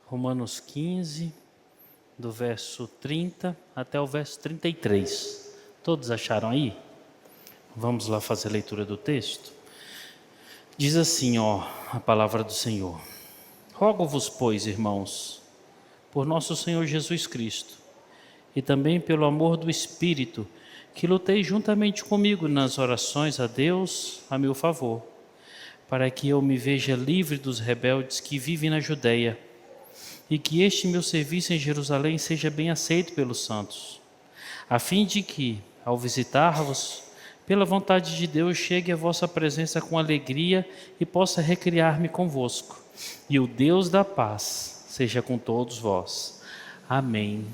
Romanos 15, do verso 30 até o verso 33. Todos acharam aí? Vamos lá fazer a leitura do texto. Diz assim, a palavra do Senhor. Rogo-vos, pois, irmãos, por nosso Senhor Jesus Cristo, e também pelo amor do Espírito, que lutei juntamente comigo nas orações a Deus a meu favor, para que eu me veja livre dos rebeldes que vivem na Judeia, e que este meu serviço em Jerusalém seja bem aceito pelos santos, a fim de que, ao visitar-vos, pela vontade de Deus, chegue à vossa presença com alegria e possa recriar-me convosco. E o Deus da paz seja com todos vós. Amém.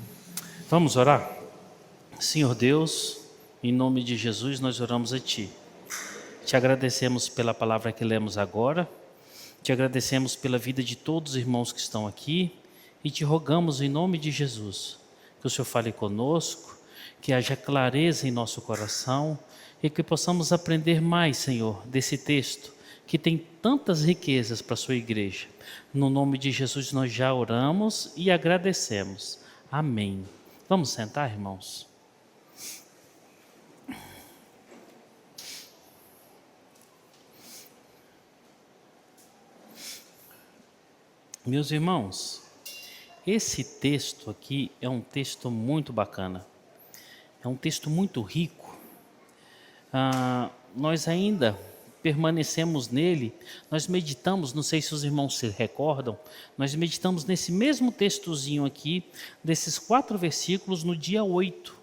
Vamos orar? Senhor Deus, em nome de Jesus nós oramos a Ti. Te agradecemos pela palavra que lemos agora. Te agradecemos pela vida de todos os irmãos que estão aqui. E te rogamos em nome de Jesus, que o Senhor fale conosco, que haja clareza em nosso coração e que possamos aprender mais, Senhor, desse texto que tem tantas riquezas para a sua igreja. No nome de Jesus nós já oramos e agradecemos. Amém. Vamos sentar, irmãos? Meus irmãos, esse texto aqui é um texto muito bacana, é um texto muito rico. Nós ainda permanecemos nele, nós meditamos, não sei se os irmãos se recordam, nós meditamos nesse mesmo textozinho aqui, desses 4 versículos no dia 8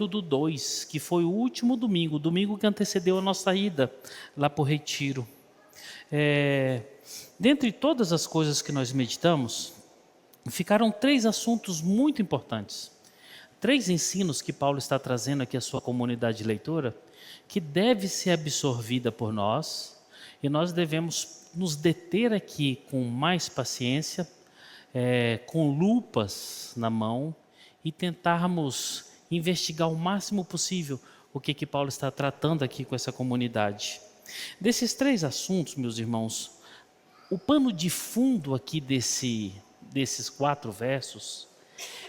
do 2, que foi o último domingo, o domingo que antecedeu a nossa ida lá para o retiro. Dentre todas as coisas que nós meditamos, ficaram 3 assuntos muito importantes. 3 ensinos que Paulo está trazendo aqui à sua comunidade de leitura, que deve ser absorvida por nós, e nós devemos nos deter aqui com mais paciência, com lupas na mão, e tentarmos investigar o máximo possível o que Paulo está tratando aqui com essa comunidade. Desses 3 assuntos, meus irmãos, o pano de fundo aqui desses 4 versos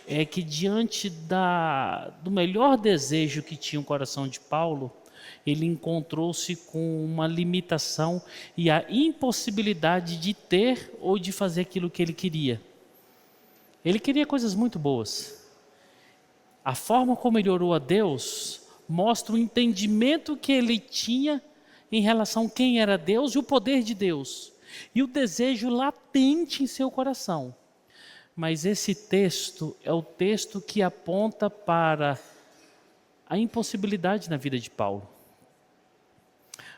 é que diante do melhor desejo que tinha o coração de Paulo, ele encontrou-se com uma limitação e a impossibilidade de ter ou de fazer aquilo que ele queria. Ele queria coisas muito boas. A forma como ele orou a Deus mostra o entendimento que ele tinha em relação a quem era Deus e o poder de Deus, e o desejo latente em seu coração. Mas esse texto é o texto que aponta para a impossibilidade na vida de Paulo.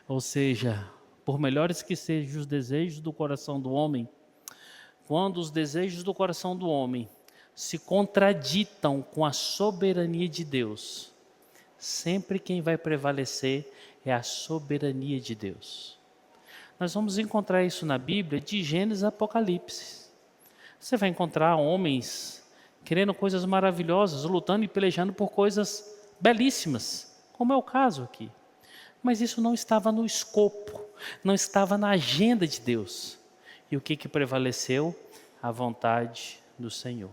Ou seja, por melhores que sejam os desejos do coração do homem, quando os desejos do coração do homem se contraditam com a soberania de Deus, sempre quem vai prevalecer é a soberania de Deus. Nós vamos encontrar isso na Bíblia de Gênesis a Apocalipse. Você vai encontrar homens querendo coisas maravilhosas, lutando e pelejando por coisas belíssimas, como é o caso aqui. Mas isso não estava no escopo, não estava na agenda de Deus. E o que prevaleceu? A vontade do Senhor.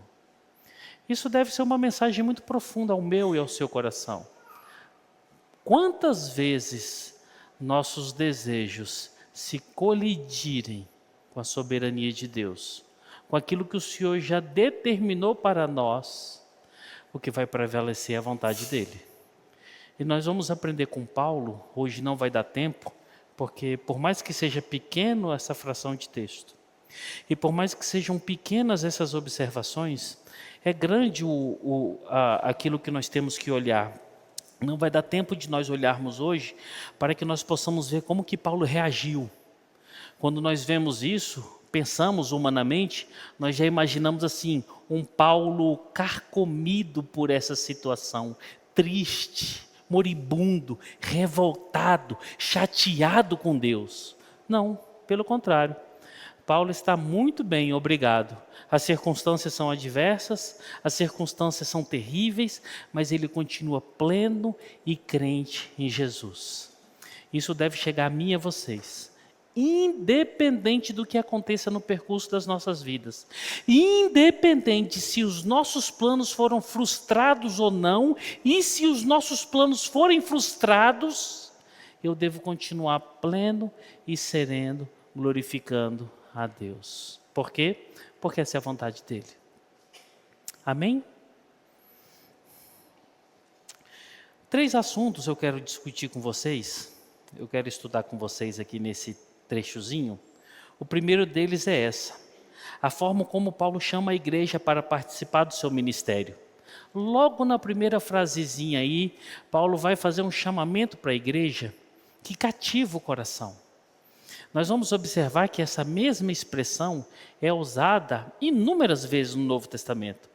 Isso deve ser uma mensagem muito profunda ao meu e ao seu coração. Quantas vezes nossos desejos se colidirem com a soberania de Deus, com aquilo que o Senhor já determinou para nós, o que vai prevalecer é a vontade dEle. E nós vamos aprender com Paulo, hoje não vai dar tempo, porque por mais que seja pequeno essa fração de texto, e por mais que sejam pequenas essas observações, é grande aquilo que nós temos que olhar. Não vai dar tempo de nós olharmos hoje para que nós possamos ver como que Paulo reagiu. Quando nós vemos isso, pensamos humanamente, nós já imaginamos assim, um Paulo carcomido por essa situação, triste, moribundo, revoltado, chateado com Deus. Não, pelo contrário. Paulo está muito bem, obrigado. As circunstâncias são adversas, as circunstâncias são terríveis, mas ele continua pleno e crente em Jesus. Isso deve chegar a mim e a vocês. independente do que aconteça no percurso das nossas vidas, independente se os nossos planos foram frustrados ou não, e se os nossos planos forem frustrados, eu devo continuar pleno e sereno, glorificando a Deus. Por quê? Porque essa é a vontade dele. Amém? 3 assuntos eu quero discutir com vocês. Eu quero estudar com vocês aqui nesse trechozinho. O primeiro deles é a forma como Paulo chama a igreja para participar do seu ministério. Logo na primeira frasezinha aí, Paulo vai fazer um chamamento para a igreja que cativa o coração. Nós vamos observar que essa mesma expressão é usada inúmeras vezes no Novo Testamento.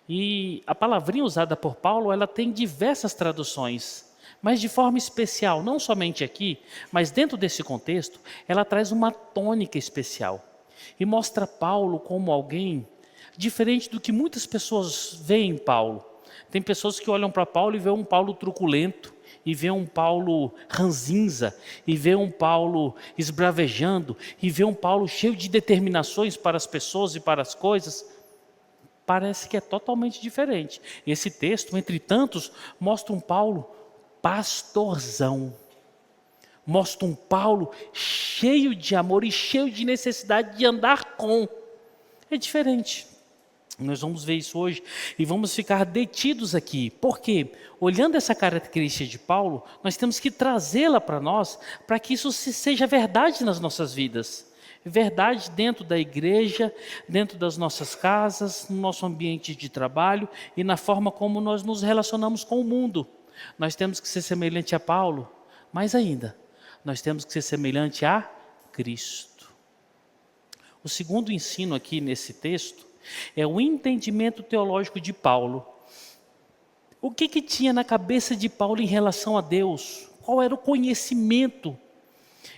E a palavrinha usada por Paulo, ela tem diversas traduções, mas de forma especial, não somente aqui, mas dentro desse contexto, ela traz uma tônica especial e mostra Paulo como alguém diferente do que muitas pessoas veem em Paulo. Tem pessoas que olham para Paulo e veem um Paulo truculento, e vê um Paulo ranzinza, e vê um Paulo esbravejando, e vê um Paulo cheio de determinações para as pessoas e para as coisas. Parece que é totalmente diferente. Esse texto, entre tantos, mostra um Paulo pastorzão. Mostra um Paulo cheio de amor e cheio de necessidade de andar com. É diferente. Nós vamos ver isso hoje e vamos ficar detidos aqui. Por quê? Olhando essa característica de Paulo, nós temos que trazê-la para nós, para que isso seja verdade nas nossas vidas. Verdade dentro da igreja, dentro das nossas casas, no nosso ambiente de trabalho e na forma como nós nos relacionamos com o mundo. Nós temos que ser semelhante a Paulo, mais ainda, nós temos que ser semelhante a Cristo. O segundo ensino aqui nesse texto é o entendimento teológico de Paulo. O que tinha na cabeça de Paulo em relação a Deus? Qual era o conhecimento?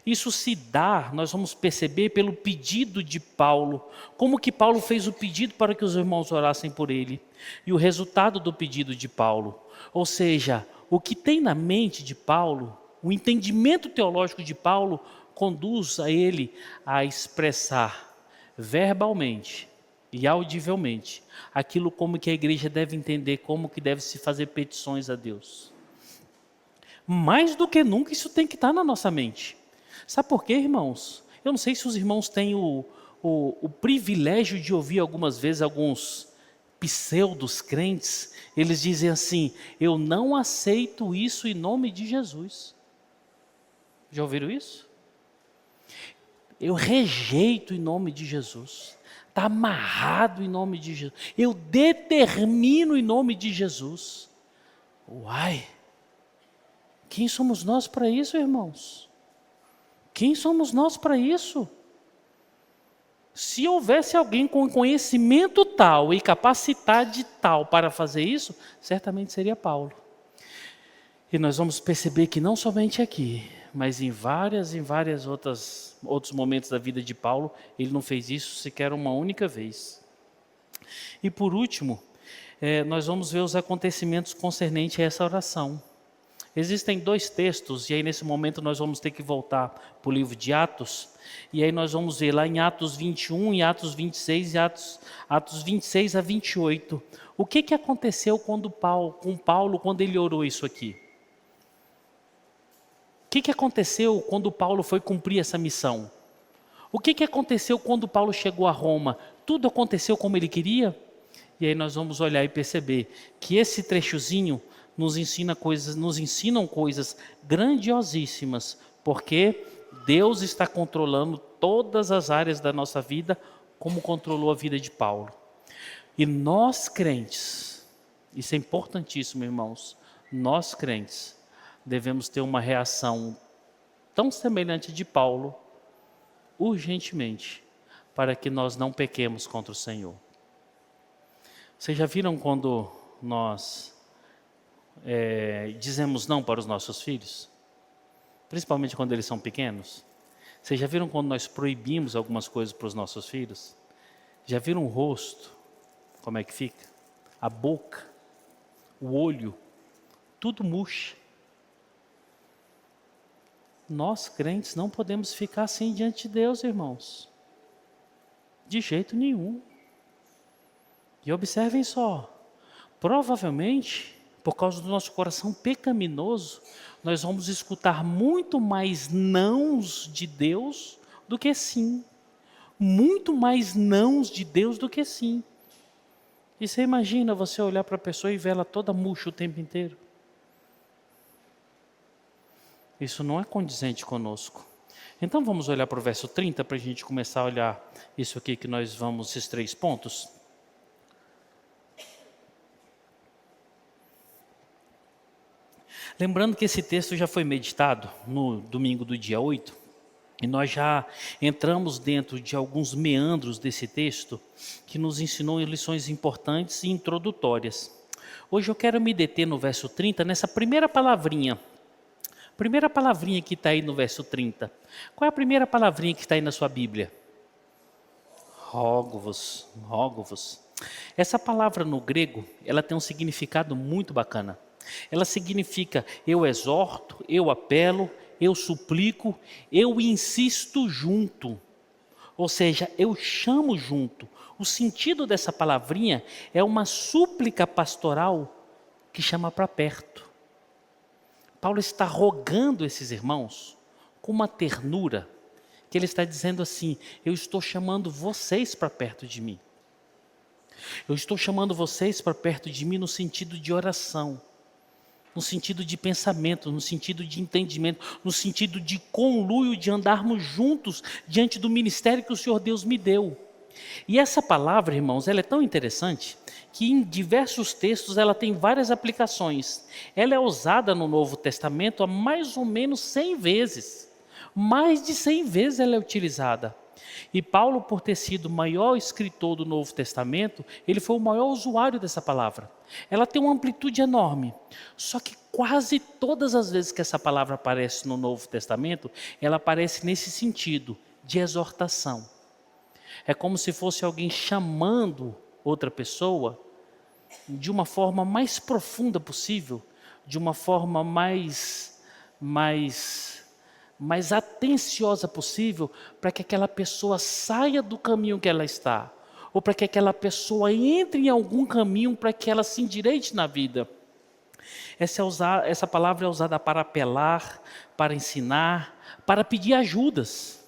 Isso se dá, nós vamos perceber pelo pedido de Paulo. Como que Paulo fez o pedido para que os irmãos orassem por ele. E o resultado do pedido de Paulo. Ou seja, o que tem na mente de Paulo, o entendimento teológico de Paulo, conduz a ele a expressar verbalmente e audivelmente aquilo como que a igreja deve entender, como que deve se fazer petições a Deus. Mais do que nunca isso tem que estar na nossa mente. Sabe por quê, irmãos? Eu não sei se os irmãos têm o privilégio de ouvir algumas vezes alguns pseudos crentes, eles dizem assim: eu não aceito isso em nome de Jesus. Já ouviram isso? Eu rejeito em nome de Jesus. Está amarrado em nome de Jesus. Eu determino em nome de Jesus. Uai! Quem somos nós para isso, irmãos? Quem somos nós para isso? Se houvesse alguém com conhecimento tal e capacidade tal para fazer isso, certamente seria Paulo. E nós vamos perceber que não somente aqui, mas em várias outros momentos da vida de Paulo, ele não fez isso sequer uma única vez. E por último, nós vamos ver os acontecimentos concernentes a essa oração. Existem 2 textos, e aí nesse momento nós vamos ter que voltar para o livro de Atos, e aí nós vamos ver lá em Atos 21, em Atos 26 e Atos 26 a 28. O que aconteceu com Paulo quando ele orou isso aqui? O que aconteceu quando Paulo foi cumprir essa missão? O que aconteceu quando Paulo chegou a Roma? Tudo aconteceu como ele queria? E aí nós vamos olhar e perceber que esse trechozinho nos ensinam coisas grandiosíssimas, porque Deus está controlando todas as áreas da nossa vida, como controlou a vida de Paulo. E nós crentes, isso é importantíssimo, irmãos, nós crentes devemos ter uma reação tão semelhante de Paulo, urgentemente, para que nós não pequemos contra o Senhor. Vocês já viram quando nós dizemos não para os nossos filhos? Principalmente quando eles são pequenos. Vocês já viram quando nós proibimos algumas coisas para os nossos filhos? Já viram o rosto? Como é que fica? A boca, o olho, tudo murcha. Nós, crentes, não podemos ficar assim diante de Deus, irmãos. De jeito nenhum. E observem só, provavelmente, por causa do nosso coração pecaminoso, nós vamos escutar muito mais nãos de Deus do que sim. Muito mais nãos de Deus do que sim. E você imagina você olhar para a pessoa e ver ela toda murcha o tempo inteiro? Isso não é condizente conosco. Então vamos olhar para o verso 30 para a gente começar a olhar isso aqui que nós vamos, esses 3 pontos. Lembrando que esse texto já foi meditado no domingo do dia 8, e nós já entramos dentro de alguns meandros desse texto que nos ensinou lições importantes e introdutórias. Hoje eu quero me deter no verso 30, nessa primeira palavrinha que está aí no verso 30. Qual é a primeira palavrinha que está aí na sua Bíblia? Rogo-vos, rogo-vos. Essa palavra no grego, ela tem um significado muito bacana. Ela significa eu exorto, eu apelo, eu suplico, eu insisto junto. Ou seja, eu chamo junto. O sentido dessa palavrinha é uma súplica pastoral que chama para perto. Paulo está rogando esses irmãos com uma ternura, que ele está dizendo assim: eu estou chamando vocês para perto de mim. Eu estou chamando vocês para perto de mim no sentido de oração, no sentido de pensamento, no sentido de entendimento, no sentido de conluio, de andarmos juntos diante do ministério que o Senhor Deus me deu. E essa palavra, irmãos, ela é tão interessante que em diversos textos ela tem várias aplicações. Ela é usada no Novo Testamento há mais ou menos 100 vezes. Mais de 100 vezes ela é utilizada. E Paulo, por ter sido o maior escritor do Novo Testamento, ele foi o maior usuário dessa palavra. Ela tem uma amplitude enorme. Só que quase todas as vezes que essa palavra aparece no Novo Testamento, ela aparece nesse sentido de exortação. É como se fosse alguém chamando outra pessoa de uma forma mais profunda possível, de uma forma mais atenciosa possível, para que aquela pessoa saia do caminho que ela está, ou para que aquela pessoa entre em algum caminho para que ela se endireite na vida. Essa palavra é usada para apelar, para ensinar, para pedir ajudas.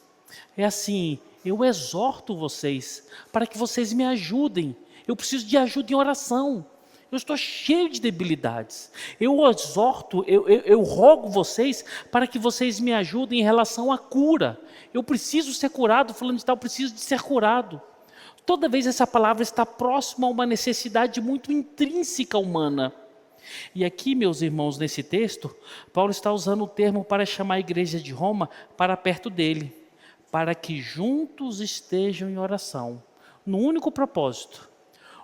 É assim: eu exorto vocês para que vocês me ajudem. Eu preciso de ajuda em oração. Eu estou cheio de debilidades. Eu exorto, eu rogo vocês para que vocês me ajudem em relação à cura. Eu preciso ser curado, fulano de tal, eu preciso de ser curado. Toda vez essa palavra está próxima a uma necessidade muito intrínseca humana. E aqui, meus irmãos, nesse texto, Paulo está usando o termo para chamar a igreja de Roma para perto dele, para que juntos estejam em oração, no único propósito,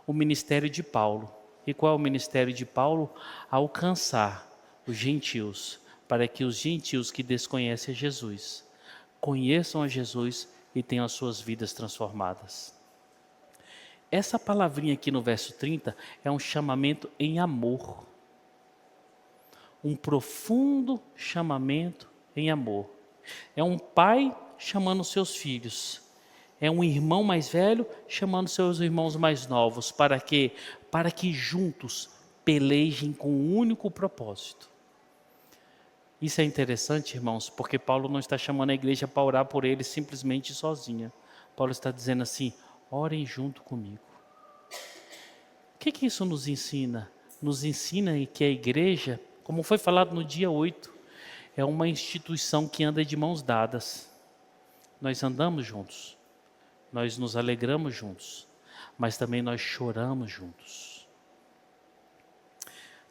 o ministério de Paulo. E qual é o ministério de Paulo? Alcançar os gentios, para que os gentios que desconhecem a Jesus, conheçam a Jesus e tenham as suas vidas transformadas. Essa palavrinha aqui no verso 30 é um chamamento em amor. Um profundo chamamento em amor. É um pai chamando seus filhos. É um irmão mais velho chamando seus irmãos mais novos. Para quê? Para que juntos pelejem com um único propósito. Isso é interessante, irmãos, porque Paulo não está chamando a igreja para orar por eles simplesmente sozinha. Paulo está dizendo assim: orem junto comigo. O que isso nos ensina? Nos ensina que a igreja, como foi falado no dia 8, é uma instituição que anda de mãos dadas. Nós andamos juntos, nós nos alegramos juntos, mas também nós choramos juntos.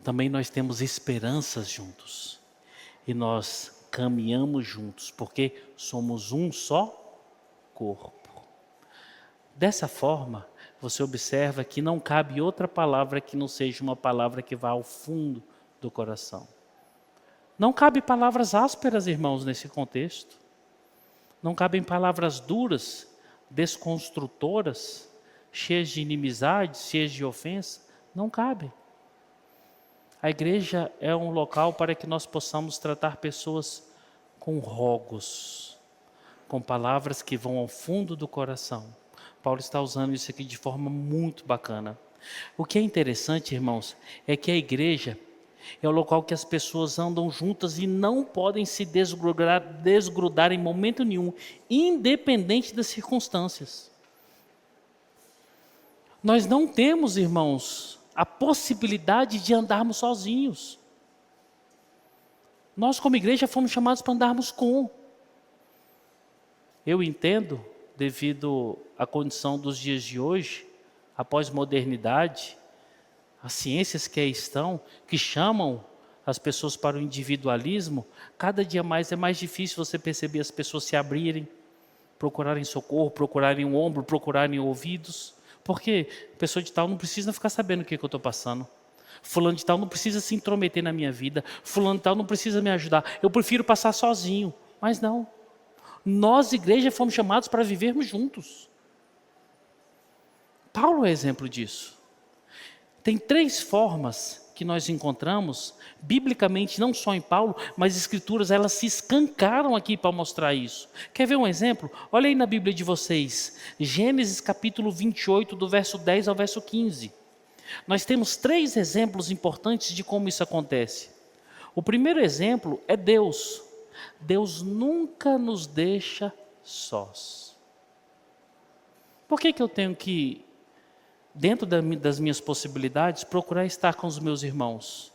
Também nós temos esperanças juntos e nós caminhamos juntos, porque somos um só corpo. Dessa forma, você observa que não cabe outra palavra que não seja uma palavra que vá ao fundo do coração. Não cabe palavras ásperas, irmãos, nesse contexto. Não cabem palavras duras, desconstrutoras, cheias de inimizade, cheias de ofensa. Não cabe. A igreja é um local para que nós possamos tratar pessoas com rogos, com palavras que vão ao fundo do coração. Paulo está usando isso aqui de forma muito bacana. O que é interessante, irmãos, é que a igreja é o local que as pessoas andam juntas e não podem se desgrudar em momento nenhum, independente das circunstâncias. Nós não temos, irmãos, a possibilidade de andarmos sozinhos. Nós, como igreja, fomos chamados para andarmos com. Eu entendo, devido à condição dos dias de hoje, a pós-modernidade, as ciências que aí estão, que chamam as pessoas para o individualismo, cada dia mais é mais difícil você perceber as pessoas se abrirem, procurarem socorro, procurarem um ombro, procurarem ouvidos. Porque pessoa de tal não precisa ficar sabendo o que eu estou passando. Fulano de tal não precisa se intrometer na minha vida. Fulano de tal não precisa me ajudar. Eu prefiro passar sozinho. Mas não. Nós, igreja, fomos chamados para vivermos juntos. Paulo é exemplo disso. Tem 3 formas que nós encontramos, biblicamente, não só em Paulo, mas as escrituras, elas se escancaram aqui para mostrar isso. Quer ver um exemplo? Olha aí na Bíblia de vocês, Gênesis capítulo 28, do verso 10 ao verso 15. Nós temos 3 exemplos importantes de como isso acontece. O primeiro exemplo é Deus. Deus nunca nos deixa sós. Por que eu tenho que, dentro das minhas possibilidades, procurar estar com os meus irmãos?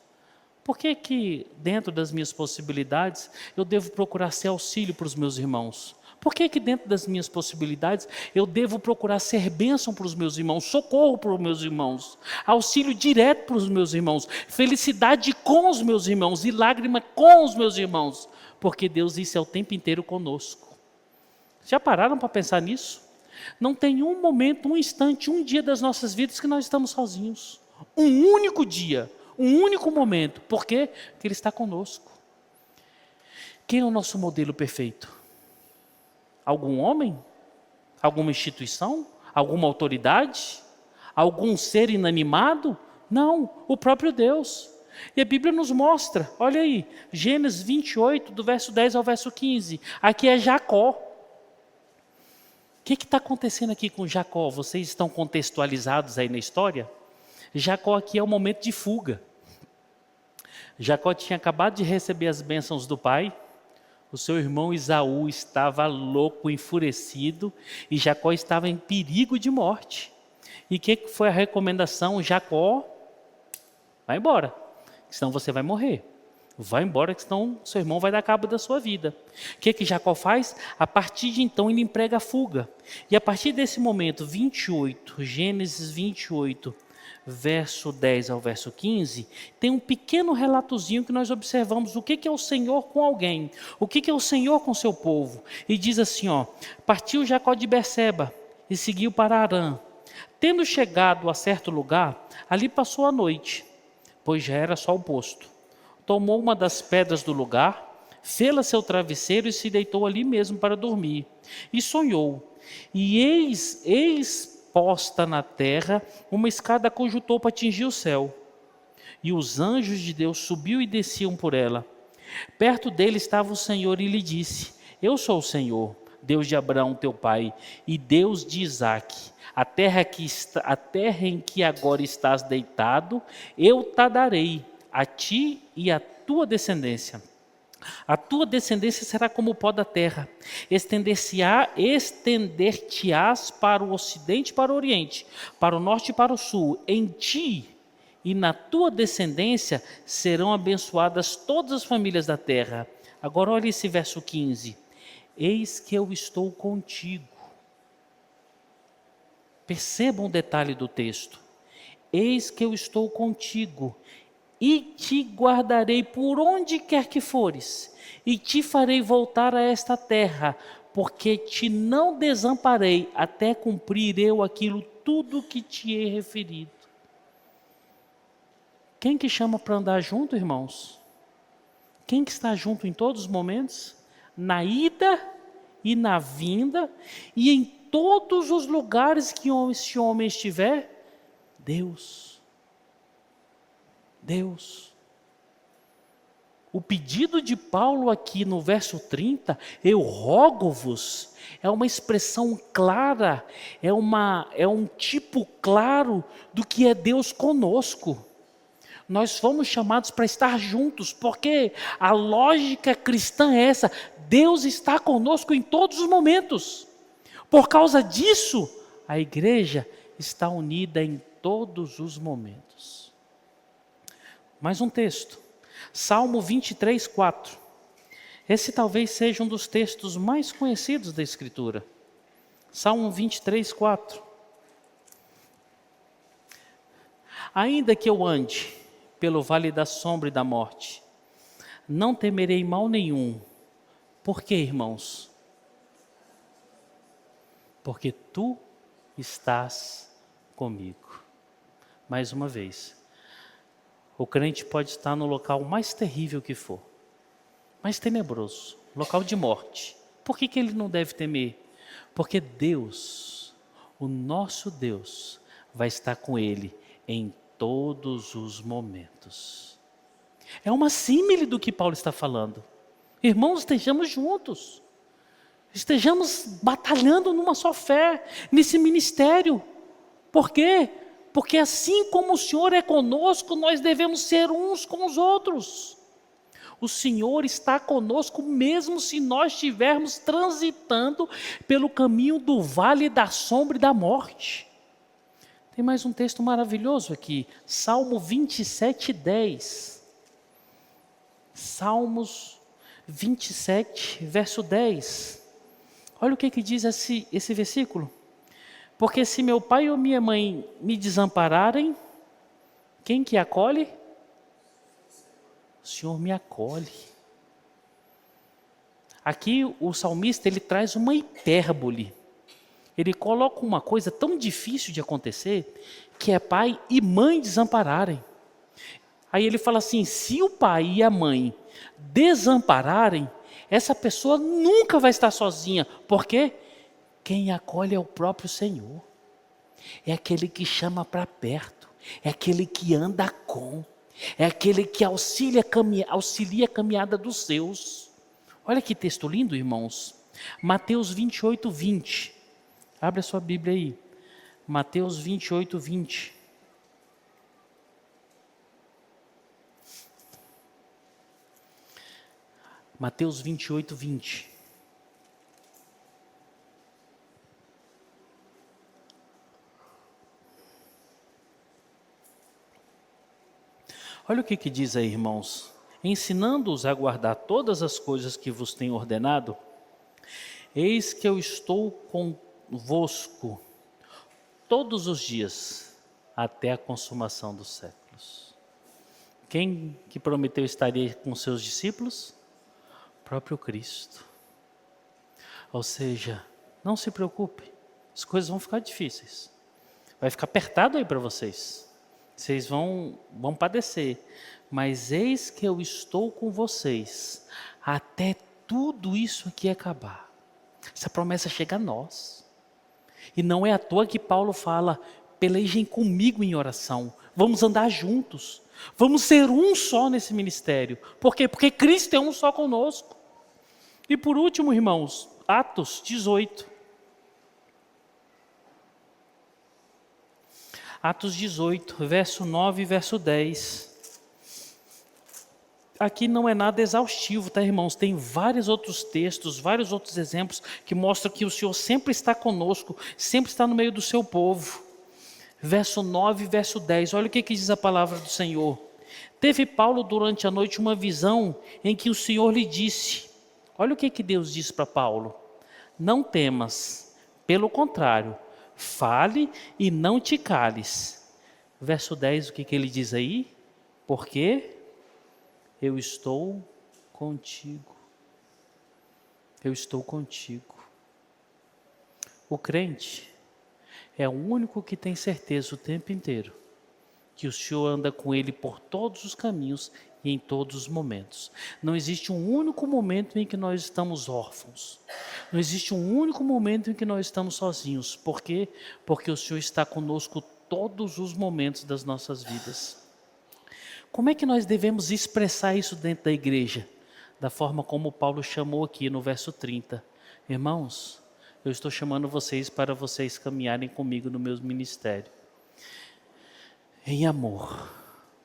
Por que dentro das minhas possibilidades, eu devo procurar ser auxílio para os meus irmãos? Por que dentro das minhas possibilidades, eu devo procurar ser bênção para os meus irmãos, socorro para os meus irmãos, auxílio direto para os meus irmãos, felicidade com os meus irmãos e lágrima com os meus irmãos? Porque Deus isso é o tempo inteiro conosco. Já pararam para pensar nisso? Não tem um momento, um instante, um dia das nossas vidas que nós estamos sozinhos. Um único dia, um único momento. Por quê? Porque Ele está conosco. Quem é o nosso modelo perfeito? Algum homem? Alguma instituição? Alguma autoridade? Algum ser inanimado? Não, o próprio Deus. E a Bíblia nos mostra, olha aí, Gênesis 28, do verso 10 ao verso 15. Aqui é Jacó. O que está acontecendo aqui com Jacó? Vocês estão contextualizados aí na história? Jacó aqui é o momento de fuga. Jacó tinha acabado de receber as bênçãos do pai. O seu irmão Esaú estava louco, enfurecido, e Jacó estava em perigo de morte. E o que foi a recomendação? Jacó, vai embora, senão você vai morrer. Vai embora, senão seu irmão vai dar cabo da sua vida. O que Jacó faz? A partir de então ele emprega a fuga. E a partir desse momento, 28, Gênesis 28, verso 10 ao verso 15, tem um pequeno relatozinho que nós observamos o que é o Senhor com alguém, o que é o Senhor com seu povo. E diz assim, partiu Jacó de Berseba e seguiu para Harã. Tendo chegado a certo lugar, ali passou a noite, pois já era sol posto. Tomou uma das pedras do lugar, fê-la seu travesseiro e se deitou ali mesmo para dormir. E sonhou, e eis posta na terra uma escada cujo topo atingia o céu. E os anjos de Deus subiam e desciam por ela. Perto dele estava o Senhor e lhe disse, eu sou o Senhor, Deus de Abraão teu pai, e Deus de Isaque. A terra em que agora estás deitado, eu te darei, a ti e a tua descendência. A tua descendência será como o pó da terra. Estender-te-ás para o ocidente e para o oriente, para o norte e para o sul. Em ti e na tua descendência serão abençoadas todas as famílias da terra. Agora olha esse verso 15. Eis que eu estou contigo. Percebam o detalhe do texto. Eis que eu estou contigo. E te guardarei por onde quer que fores, e te farei voltar a esta terra, porque te não desamparei, até cumprir eu aquilo tudo que te he referido. Quem que chama para andar junto, irmãos? Quem que está junto em todos os momentos? Na ida e na vinda, e em todos os lugares que esse homem estiver? Deus. O pedido de Paulo aqui no verso 30, eu rogo-vos, é uma expressão clara, é um tipo claro do que é Deus conosco. Nós fomos chamados para estar juntos, porque a lógica cristã é essa: Deus está conosco em todos os momentos. Por causa disso, a igreja está unida em todos os momentos. Mais um texto, Salmo 23, 4. Esse talvez seja um dos textos mais conhecidos da Escritura. Salmo 23, 4. Ainda que eu ande pelo vale da sombra e da morte, não temerei mal nenhum. Por quê, irmãos? Porque tu estás comigo. Mais uma vez, o crente pode estar no local mais terrível que for, mais tenebroso, local de morte. Por que ele não deve temer? Porque Deus, o nosso Deus, vai estar com ele em todos os momentos. É uma símile do que Paulo está falando. Irmãos, estejamos juntos. Estejamos batalhando numa só fé, nesse ministério. Por quê? Porque assim como o Senhor é conosco, nós devemos ser uns com os outros. O Senhor está conosco mesmo se nós estivermos transitando pelo caminho do vale da sombra e da morte. Tem mais um texto maravilhoso aqui, Salmo 27, 10. Salmos 27, verso 10. Olha o que diz esse versículo. Porque se meu pai ou minha mãe me desampararem, quem que acolhe? O Senhor me acolhe. Aqui o salmista ele traz uma hipérbole. Ele coloca uma coisa tão difícil de acontecer, que é pai e mãe desampararem. Aí ele fala assim, se o pai e a mãe desampararem, essa pessoa nunca vai estar sozinha. Por quê? Quem acolhe é o próprio Senhor. É aquele que chama para perto. É aquele que anda com. É aquele que auxilia a caminhada dos seus. Olha que texto lindo, irmãos. Mateus 28, 20. Abre a sua Bíblia aí. Mateus 28, 20. Mateus 28, 20. Olha o que diz aí, irmãos. Ensinando-os a guardar todas as coisas que vos tenho ordenado, eis que eu estou convosco todos os dias, até a consumação dos séculos. Quem que prometeu estaria com seus discípulos? O próprio Cristo. Ou seja, não se preocupe, as coisas vão ficar difíceis. Vai ficar apertado aí para vocês. Vocês vão padecer, mas eis que eu estou com vocês, até tudo isso aqui acabar. Essa promessa chega a nós. E não é à toa que Paulo fala, pelejem comigo em oração, vamos andar juntos, vamos ser um só nesse ministério. Por quê? Porque Cristo é um só conosco. E por último, irmãos, Atos 18. Atos 18, verso 9 e verso 10. Aqui não é nada exaustivo, tá, irmãos? Tem vários outros textos, vários outros exemplos que mostram que o Senhor sempre está conosco, sempre está no meio do seu povo. Verso 9 e verso 10, olha o que diz a palavra do Senhor. Teve Paulo durante a noite uma visão em que o Senhor lhe disse, olha o que Deus disse para Paulo. Não temas, pelo contrário, fale e não te cales. Verso 10, o que ele diz aí? Porque eu estou contigo. Eu estou contigo. O crente é o único que tem certeza o tempo inteiro que o Senhor anda com ele por todos os caminhos e em todos os momentos. Não existe um único momento em que nós estamos órfãos. Não existe um único momento em que nós estamos sozinhos. Por quê? Porque o Senhor está conosco todos os momentos das nossas vidas. Como é que nós devemos expressar isso dentro da igreja? Da forma como Paulo chamou aqui no verso 30. Irmãos, eu estou chamando vocês para vocês caminharem comigo no meu ministério. Em amor,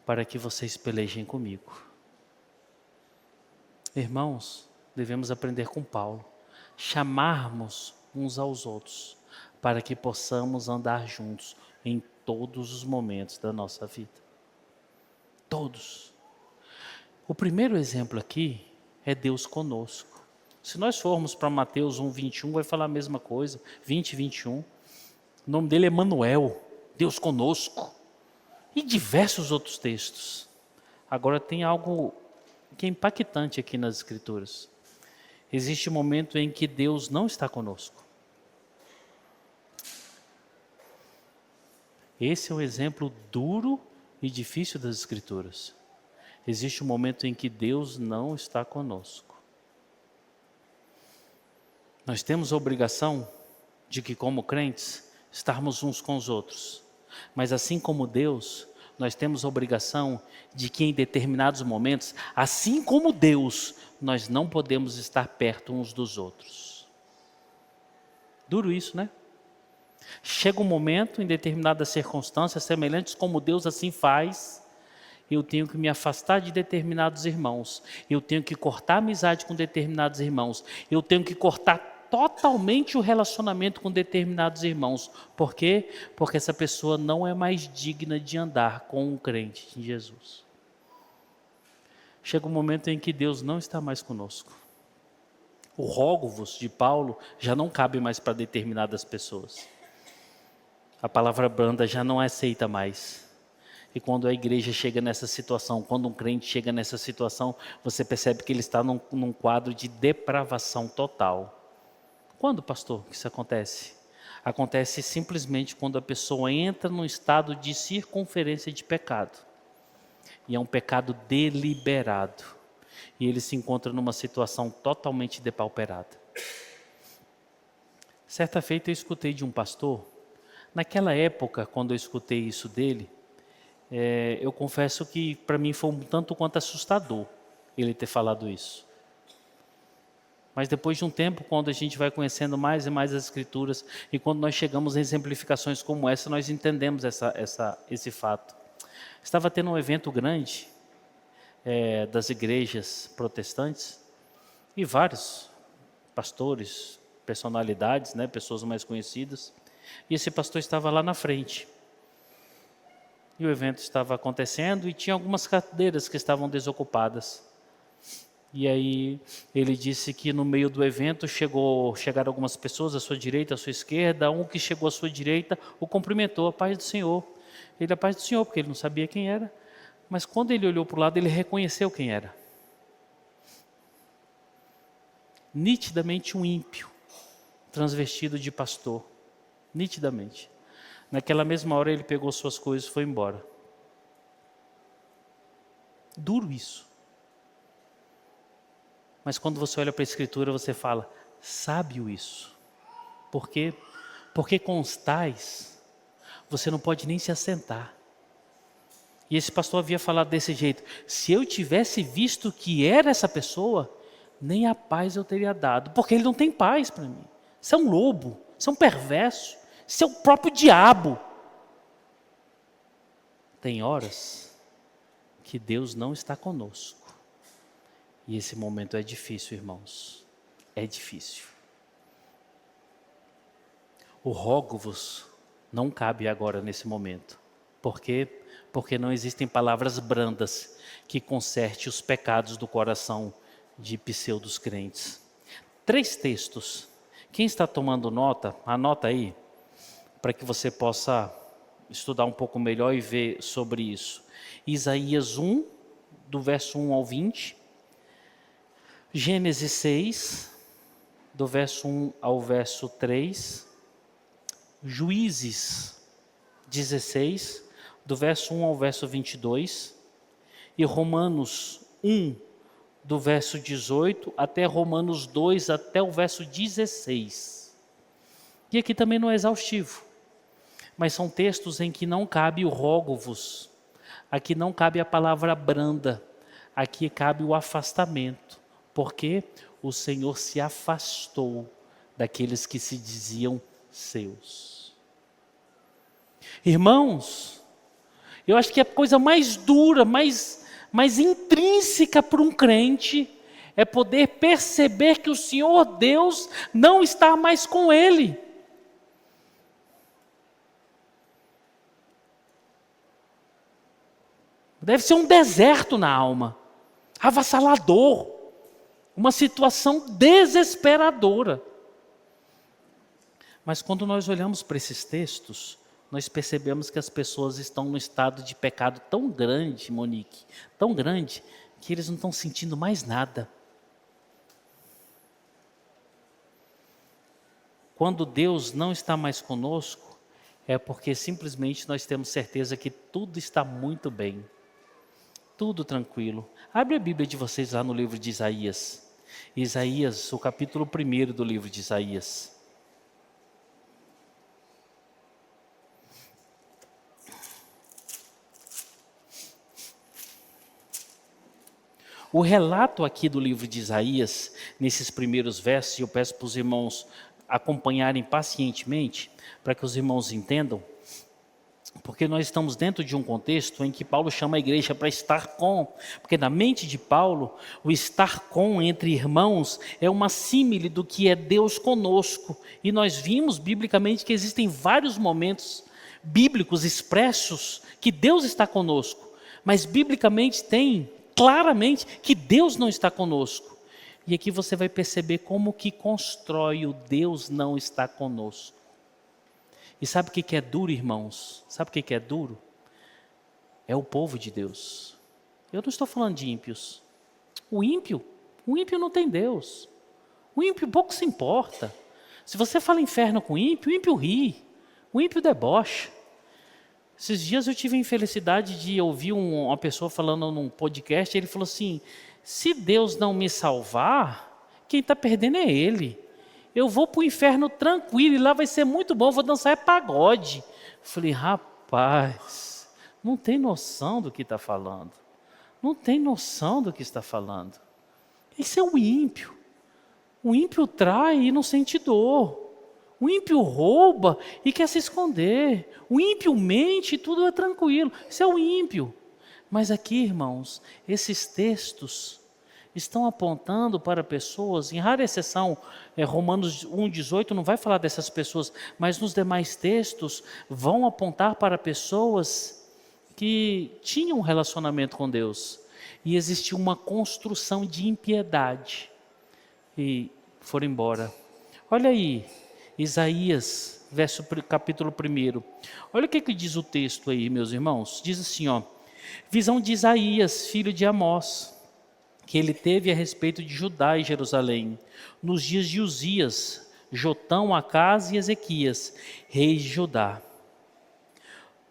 para que vocês pelejem comigo. Irmãos, devemos aprender com Paulo. Chamarmos uns aos outros, para que possamos andar juntos em todos os momentos da nossa vida. Todos. O primeiro exemplo aqui é Deus conosco. Se nós formos para Mateus 1:21, vai falar a mesma coisa, 20:21. O nome dele é Emanuel, Deus conosco. E diversos outros textos. Agora tem algo que é impactante aqui nas Escrituras. Existe um momento em que Deus não está conosco. Esse é um exemplo duro e difícil das Escrituras. Existe um momento em que Deus não está conosco. Nós temos a obrigação de que, como crentes, estarmos uns com os outros. Mas assim como Deus, nós temos a obrigação de que em determinados momentos, assim como Deus, nós não podemos estar perto uns dos outros. Duro isso, né? Chega um momento, em determinadas circunstâncias, semelhantes como Deus assim faz, eu tenho que me afastar de determinados irmãos, eu tenho que cortar a amizade com determinados irmãos, eu tenho que cortar totalmente o relacionamento com determinados irmãos. Por quê? Porque essa pessoa não é mais digna de andar com um crente em Jesus. Chega um momento em que Deus não está mais conosco. O rogo-vos de Paulo já não cabe mais para determinadas pessoas. A palavra branda já não é aceita mais. E quando a igreja chega nessa situação, quando um crente chega nessa situação, você percebe que ele está num quadro de depravação total. Quando, pastor, que isso acontece? Acontece simplesmente quando a pessoa entra num estado de circunferência de pecado. E é um pecado deliberado. E ele se encontra numa situação totalmente depauperada. Certa feita eu escutei de um pastor. Naquela época, quando eu escutei isso dele, eu confesso que para mim foi um tanto quanto assustador ele ter falado isso. Mas depois de um tempo, quando a gente vai conhecendo mais e mais as Escrituras, e quando nós chegamos em exemplificações como essa, nós entendemos esse fato. Estava tendo um evento grande das igrejas protestantes, e vários pastores, personalidades, né, pessoas mais conhecidas, e esse pastor estava lá na frente. E o evento estava acontecendo e tinha algumas cadeiras que estavam desocupadas. E aí ele disse que no meio do evento chegaram algumas pessoas à sua direita, à sua esquerda. Um que chegou à sua direita o cumprimentou, a paz do Senhor. Ele, a paz do Senhor, porque ele não sabia quem era. Mas quando ele olhou para o lado, ele reconheceu quem era. Nitidamente um ímpio, transvestido de pastor. Nitidamente. Naquela mesma hora ele pegou suas coisas e foi embora. Duro isso. Mas quando você olha para a Escritura, você fala, sábio isso. Por quê? Porque com os tais, você não pode nem se assentar. E esse pastor havia falado desse jeito, se eu tivesse visto que era essa pessoa, nem a paz eu teria dado, porque ele não tem paz para mim. Isso é um lobo, isso é um perverso, isso é o próprio diabo. Tem horas que Deus não está conosco. E esse momento é difícil, irmãos. É difícil. O rogo-vos não cabe agora nesse momento. Por quê? Porque não existem palavras brandas que conserte os pecados do coração de pseudos crentes. 3 textos. Quem está tomando nota, anota aí, para que você possa estudar um pouco melhor e ver sobre isso. Isaías 1, do verso 1 ao 20. Gênesis 6, do verso 1 ao verso 3, Juízes 16, do verso 1 ao verso 22, e Romanos 1, do verso 18 até Romanos 2, até o verso 16. E aqui também não é exaustivo, mas são textos em que não cabe o rogo-vos, Aqui não cabe a palavra branda, aqui cabe o afastamento, porque o Senhor se afastou daqueles que se diziam seus. Irmãos, eu acho que a coisa mais dura, mais intrínseca para um crente é poder perceber que o Senhor Deus não está mais com ele. Deve ser um deserto na alma, avassalador, uma situação desesperadora. Mas quando nós olhamos para esses textos, nós percebemos que as pessoas estão num estado de pecado tão grande, Monique, tão grande, que eles não estão sentindo mais nada. Quando Deus não está mais conosco, é porque simplesmente nós temos certeza que tudo está muito bem. Tudo tranquilo. Abre a Bíblia de vocês lá no livro de Isaías. Isaías, o capítulo 1 do livro de Isaías. O relato aqui do livro de Isaías, nesses primeiros versos, e eu peço para os irmãos acompanharem pacientemente, para que os irmãos entendam, porque nós estamos dentro de um contexto em que Paulo chama a igreja para estar com, porque na mente de Paulo, o estar com entre irmãos é uma símile do que é Deus conosco, e nós vimos biblicamente que existem vários momentos bíblicos expressos que Deus está conosco, mas biblicamente tem claramente que Deus não está conosco. E aqui você vai perceber como que constrói o Deus não está conosco. E sabe o que é duro, irmãos? Sabe o que é duro? É o povo de Deus. Eu não estou falando de ímpios. O ímpio não tem Deus. O ímpio pouco se importa. Se você fala inferno com o ímpio ri. O ímpio debocha. Esses dias eu tive a infelicidade de ouvir uma pessoa falando num podcast, ele falou assim, se Deus não me salvar, quem está perdendo é Ele. Eu vou para o inferno tranquilo e lá vai ser muito bom, vou dançar pagode. Eu falei, rapaz, não tem noção do que está falando. Não tem noção do que está falando. Esse é o ímpio. O ímpio trai e não sente dor. O ímpio rouba e quer se esconder. O ímpio mente e tudo é tranquilo. Isso é o ímpio. Mas aqui, irmãos, esses textos estão apontando para pessoas, em rara exceção, Romanos 1,18 não vai falar dessas pessoas, mas nos demais textos vão apontar para pessoas que tinham um relacionamento com Deus. E existiu uma construção de impiedade. E foram embora. Olha aí. Isaías, capítulo 1. Olha o que diz o texto aí, meus irmãos. Diz assim, ó. Visão de Isaías, filho de Amós, que ele teve a respeito de Judá e Jerusalém, nos dias de Uzias, Jotão, Acás e Ezequias, reis de Judá.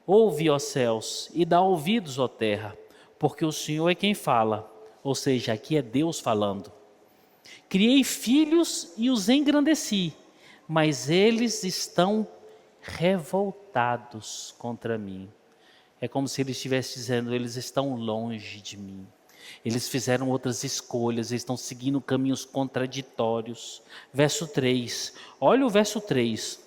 Ouve, ó céus, e dá ouvidos, ó terra, porque o Senhor é quem fala, ou seja, aqui é Deus falando. Criei filhos e os engrandeci, mas eles estão revoltados contra mim. É como se ele estivesse dizendo, eles estão longe de mim. Eles fizeram outras escolhas, eles estão seguindo caminhos contraditórios. Verso 3, olha o verso 3.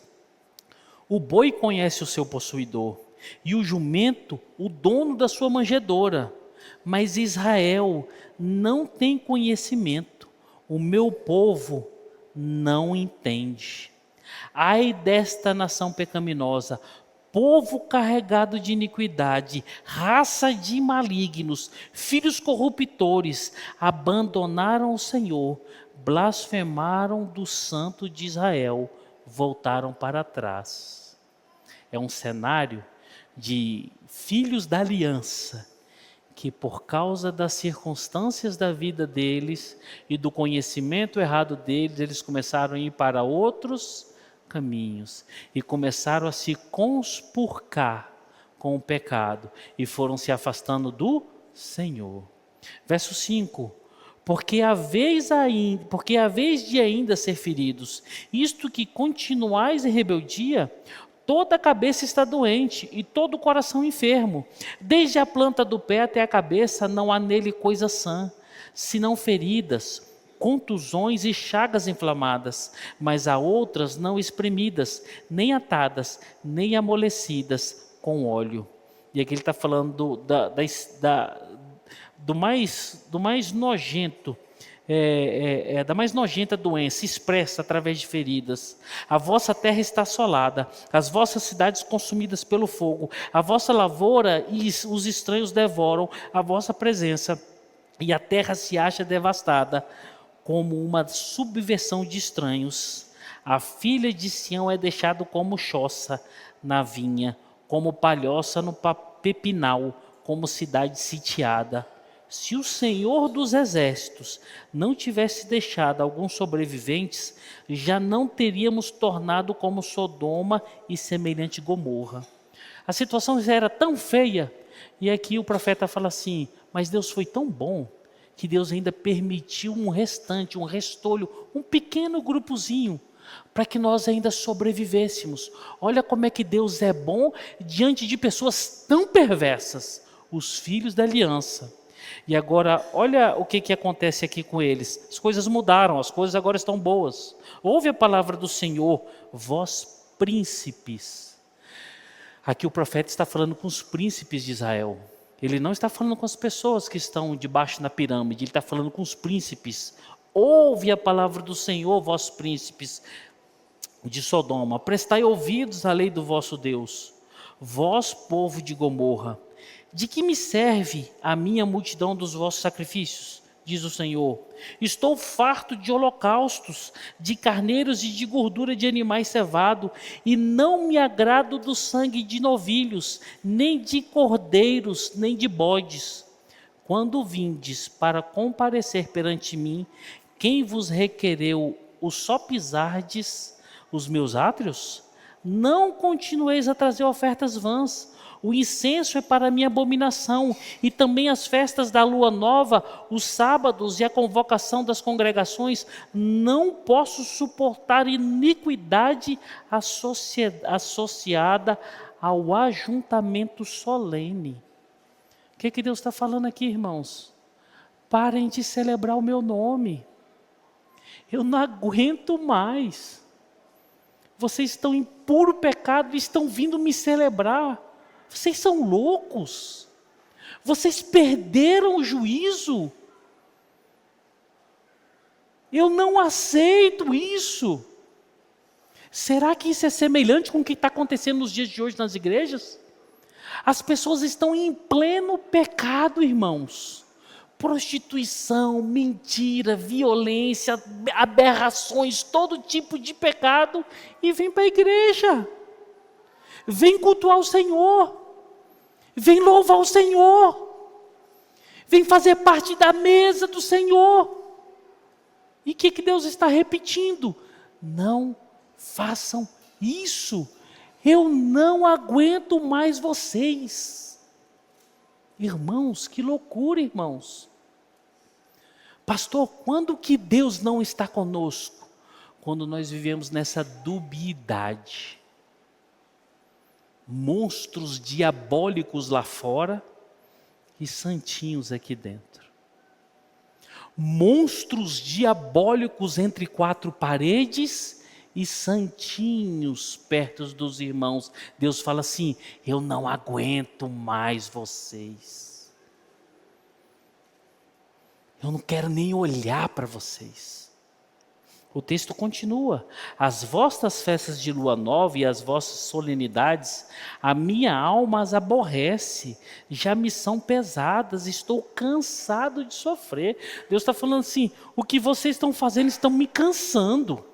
O boi conhece o seu possuidor, e o jumento o dono da sua manjedoura. Mas Israel não tem conhecimento, o meu povo não entende. Ai desta nação pecaminosa, povo carregado de iniquidade, raça de malignos, filhos corruptores, abandonaram o Senhor, blasfemaram do Santo de Israel, voltaram para trás. É um cenário de filhos da aliança, que por causa das circunstâncias da vida deles e do conhecimento errado deles, eles começaram a ir para outros caminhos e começaram a se conspurcar com o pecado e foram se afastando do Senhor. Verso 5. Porque a vez de ainda ser feridos, isto que continuais em rebeldia, toda a cabeça está doente e todo o coração enfermo. Desde a planta do pé até a cabeça não há nele coisa sã, senão feridas, contusões e chagas inflamadas, mas há outras não espremidas, nem atadas, nem amolecidas com óleo. E aqui ele está falando do mais nojento, da mais nojenta doença, expressa através de feridas. A vossa terra está assolada, as vossas cidades consumidas pelo fogo, a vossa lavoura e os estranhos devoram a vossa presença, e a terra se acha devastada, como uma subversão de estranhos. A filha de Sião é deixada como choça na vinha, como palhoça no pepinal, como cidade sitiada. Se o Senhor dos Exércitos não tivesse deixado alguns sobreviventes, já não teríamos tornado como Sodoma e semelhante Gomorra. A situação já era tão feia, e aqui o profeta fala assim, mas Deus foi tão bom, que Deus ainda permitiu um restante, um restolho, um pequeno grupozinho, para que nós ainda sobrevivêssemos. Olha como é que Deus é bom diante de pessoas tão perversas, os filhos da aliança. E agora, olha o que acontece aqui com eles. As coisas mudaram, as coisas agora estão boas. Ouve a palavra do Senhor, vós príncipes. Aqui o profeta está falando com os príncipes de Israel. Ele não está falando com as pessoas que estão debaixo da pirâmide, ele está falando com os príncipes. Ouve a palavra do Senhor, vós príncipes de Sodoma, prestai ouvidos à lei do vosso Deus. Vós, povo de Gomorra, de que me serve a minha multidão dos vossos sacrifícios? Diz o Senhor. Estou farto de holocaustos, de carneiros e de gordura de animais cevado, e não me agrado do sangue de novilhos, nem de cordeiros, nem de bodes. Quando vindes para comparecer perante mim, quem vos requereu o só pisardes os meus átrios? Não continueis a trazer ofertas vãs. O incenso é para a minha abominação, e também as festas da lua nova, os sábados e a convocação das congregações. Não posso suportar iniquidade associada ao ajuntamento solene. O que Deus está falando aqui, irmãos? Parem de celebrar o meu nome. Eu não aguento mais. Vocês estão em puro pecado e estão vindo me celebrar. Vocês são loucos. Vocês perderam o juízo. Eu não aceito isso. Será que isso é semelhante com o que está acontecendo nos dias de hoje nas igrejas? As pessoas estão em pleno pecado, irmãos. Prostituição, mentira, violência, aberrações, todo tipo de pecado, e vem para a igreja. Vem cultuar o Senhor. Vem louvar o Senhor. Vem fazer parte da mesa do Senhor. E o que Deus está repetindo? Não façam isso. Eu não aguento mais vocês. Irmãos, que loucura, irmãos. Pastor, quando que Deus não está conosco? Quando nós vivemos nessa dubiedade. Monstros diabólicos lá fora e santinhos aqui dentro. Monstros diabólicos entre quatro paredes e santinhos perto dos irmãos. Deus fala assim, eu não aguento mais vocês. Eu não quero nem olhar para vocês. O texto continua. As vossas festas de lua nova e as vossas solenidades, a minha alma as aborrece, já me são pesadas, estou cansado de sofrer. Deus está falando assim, o que vocês estão fazendo estão me cansando.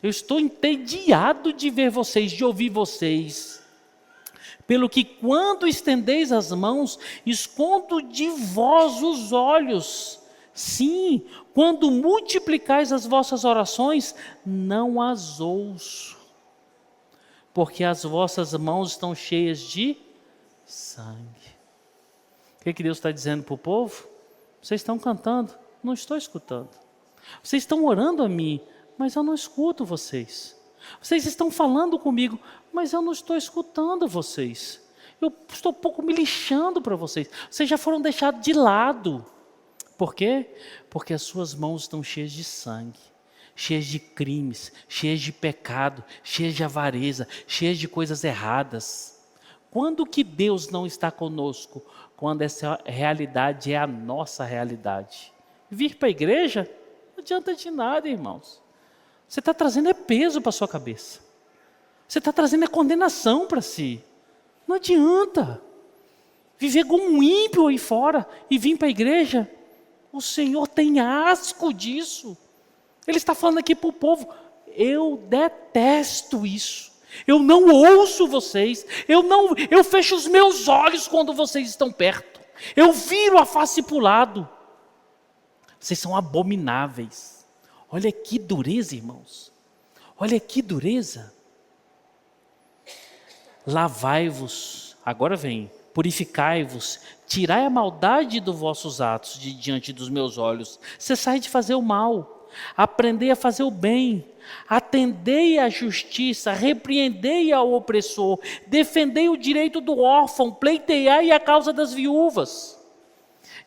Eu estou entediado de ver vocês, de ouvir vocês. Pelo que quando estendeis as mãos, escondo de vós os olhos. Sim, quando multiplicais as vossas orações, não as ouço. Porque as vossas mãos estão cheias de sangue. O que Deus está dizendo para o povo? Vocês estão cantando, não estou escutando. Vocês estão orando a mim, mas eu não escuto vocês. Vocês estão falando comigo, mas eu não estou escutando vocês. Eu estou um pouco me lixando para vocês. Vocês já foram deixados de lado. Por quê? Porque as suas mãos estão cheias de sangue, cheias de crimes, cheias de pecado, cheias de avareza, cheias de coisas erradas. Quando que Deus não está conosco? Quando essa realidade é a nossa realidade. Vir para a igreja não adianta de nada, irmãos. Você está trazendo peso para a sua cabeça. Você está trazendo condenação para si. Não adianta. Viver como um ímpio aí fora e vir para a igreja. O Senhor tem asco disso. Ele está falando aqui para o povo. Eu detesto isso. Eu não ouço vocês. Eu fecho os meus olhos quando vocês estão perto. Eu viro a face para o lado. Vocês são abomináveis. Olha que dureza, irmãos. Olha que dureza. Lavai-vos, agora vem, purificai-vos, tirai a maldade dos vossos atos de diante dos meus olhos. Cessai de fazer o mal, aprendei a fazer o bem, atendei à justiça, repreendei ao opressor, defendei o direito do órfão, pleiteai a causa das viúvas.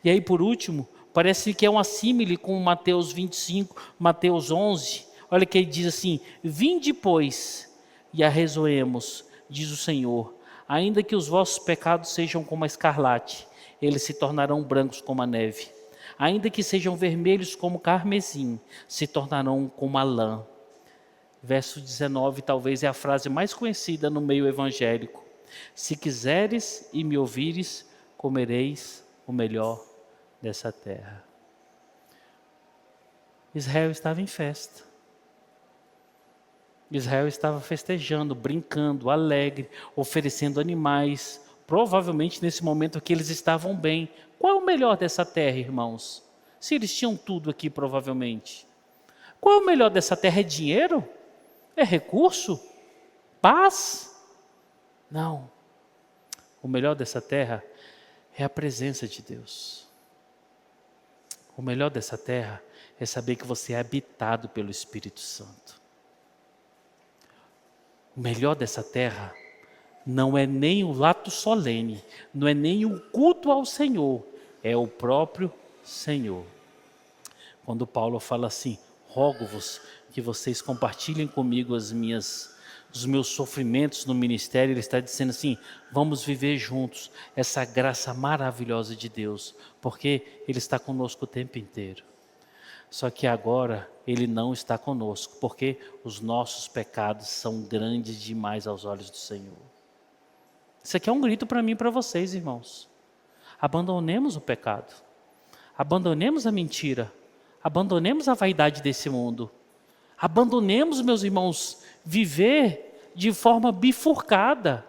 E aí por último, parece que é uma símile com Mateus 25, Mateus 11. Olha que ele diz assim: vinde, pois, e arrezoemos, diz o Senhor, ainda que os vossos pecados sejam como a escarlate, eles se tornarão brancos como a neve. Ainda que sejam vermelhos como carmesim, se tornarão como a lã. Verso 19 talvez é a frase mais conhecida no meio evangélico. Se quiseres e me ouvires, comereis o melhor dessa terra. Israel estava em festa. Israel estava festejando, brincando, alegre, oferecendo animais. Provavelmente nesse momento aqui eles estavam bem. Qual é o melhor dessa terra, irmãos? Se eles tinham tudo aqui, provavelmente. Qual é o melhor dessa terra? É dinheiro? É recurso? Paz? Não. O melhor dessa terra é a presença de Deus. O melhor dessa terra é saber que você é habitado pelo Espírito Santo. O melhor dessa terra não é nem o ato solene, não é nem o culto ao Senhor, é o próprio Senhor. Quando Paulo fala assim, rogo-vos que vocês compartilhem comigo os meus sofrimentos no ministério, ele está dizendo assim, vamos viver juntos essa graça maravilhosa de Deus, porque Ele está conosco o tempo inteiro. Só que agora Ele não está conosco, porque os nossos pecados são grandes demais aos olhos do Senhor. Isso aqui é um grito para mim e para vocês, irmãos. Abandonemos o pecado, abandonemos a mentira, abandonemos a vaidade desse mundo, abandonemos, meus irmãos, viver de forma bifurcada.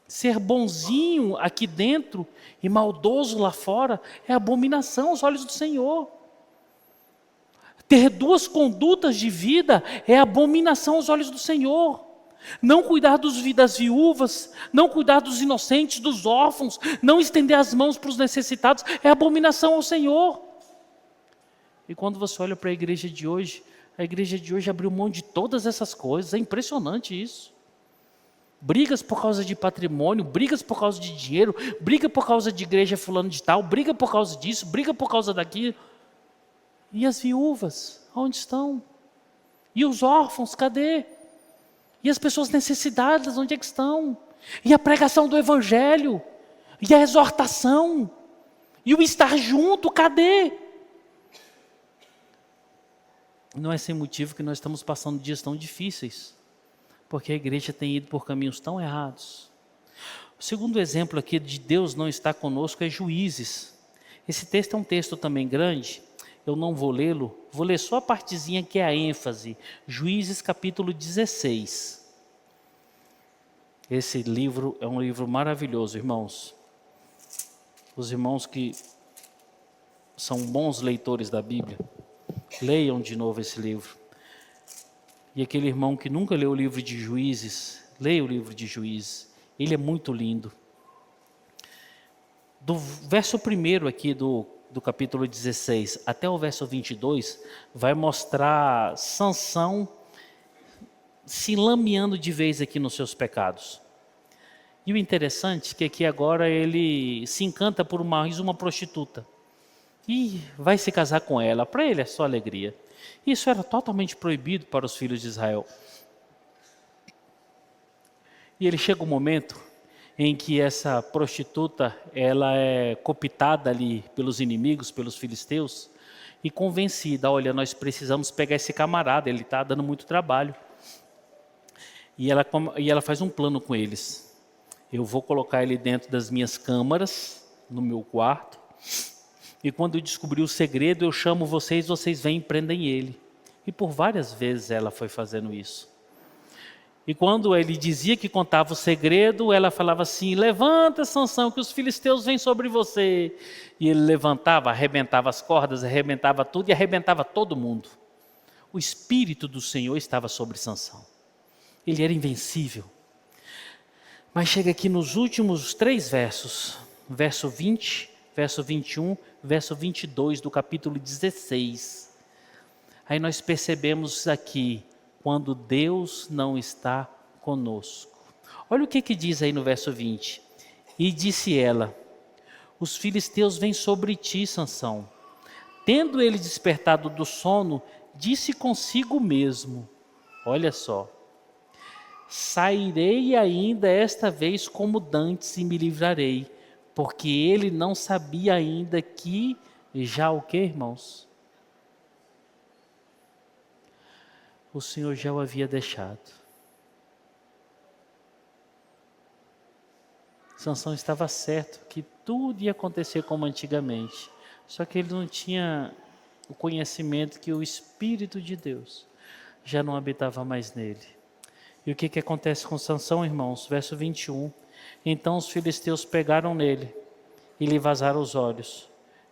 Ser bonzinho aqui dentro e maldoso lá fora é abominação aos olhos do Senhor. Ter duas condutas de vida é abominação aos olhos do Senhor. Não cuidar das viúvas, não cuidar dos inocentes, dos órfãos, não estender as mãos para os necessitados, é abominação ao Senhor. E quando você olha para a igreja de hoje abriu mão de todas essas coisas, é impressionante isso. Brigas por causa de patrimônio, brigas por causa de dinheiro, briga por causa de igreja fulano de tal, briga por causa disso, briga por causa daquilo. E as viúvas, onde estão? E os órfãos, cadê? E as pessoas necessitadas, onde é que estão? E a pregação do evangelho? E a exortação? E o estar junto, cadê? Não é sem motivo que nós estamos passando dias tão difíceis, porque a igreja tem ido por caminhos tão errados. O segundo exemplo aqui de Deus não estar conosco é Juízes. Esse texto é um texto também grande, eu não vou lê-lo, vou ler só a partezinha que é a ênfase. Juízes capítulo 16. Esse livro é um livro maravilhoso, irmãos. Os irmãos que são bons leitores da Bíblia, leiam de novo esse livro. E aquele irmão que nunca leu o livro de Juízes, leia o livro de Juízes. Ele é muito lindo. Do verso 1 aqui do capítulo 16 até o verso 22, vai mostrar Sansão se lameando de vez aqui nos seus pecados. E o interessante é que aqui agora ele se encanta por mais uma prostituta. E vai se casar com ela. Para ele é só alegria. Isso era totalmente proibido para os filhos de Israel. E ele chega um momento em que essa prostituta, ela é cooptada ali pelos inimigos, pelos filisteus, e convencida, olha, nós precisamos pegar esse camarada, ele está dando muito trabalho. E ela faz um plano com eles. Eu vou colocar ele dentro das minhas câmaras, no meu quarto, e quando eu descobrir o segredo, eu chamo vocês, vocês vêm e prendem ele. E por várias vezes ela foi fazendo isso. E quando ele dizia que contava o segredo, ela falava assim, levanta, Sansão, que os filisteus vêm sobre você. E ele levantava, arrebentava as cordas, arrebentava tudo e arrebentava todo mundo. O Espírito do Senhor estava sobre Sansão. Ele era invencível. Mas chega aqui nos últimos 3 versos, verso 20, verso 21, verso 22 do capítulo 16. Aí nós percebemos aqui, quando Deus não está conosco. Olha o que diz aí no verso 20. E disse ela, os filisteus vêm sobre ti, Sansão. Tendo ele despertado do sono, disse consigo mesmo, olha só, sairei ainda esta vez como dantes e me livrarei, porque ele não sabia ainda que, já o que, irmãos? O Senhor já o havia deixado. Sansão estava certo que tudo ia acontecer como antigamente, só que ele não tinha o conhecimento que o Espírito de Deus já não habitava mais nele. E o que acontece com Sansão, irmãos? Verso 21. Então os filisteus pegaram nele e lhe vazaram os olhos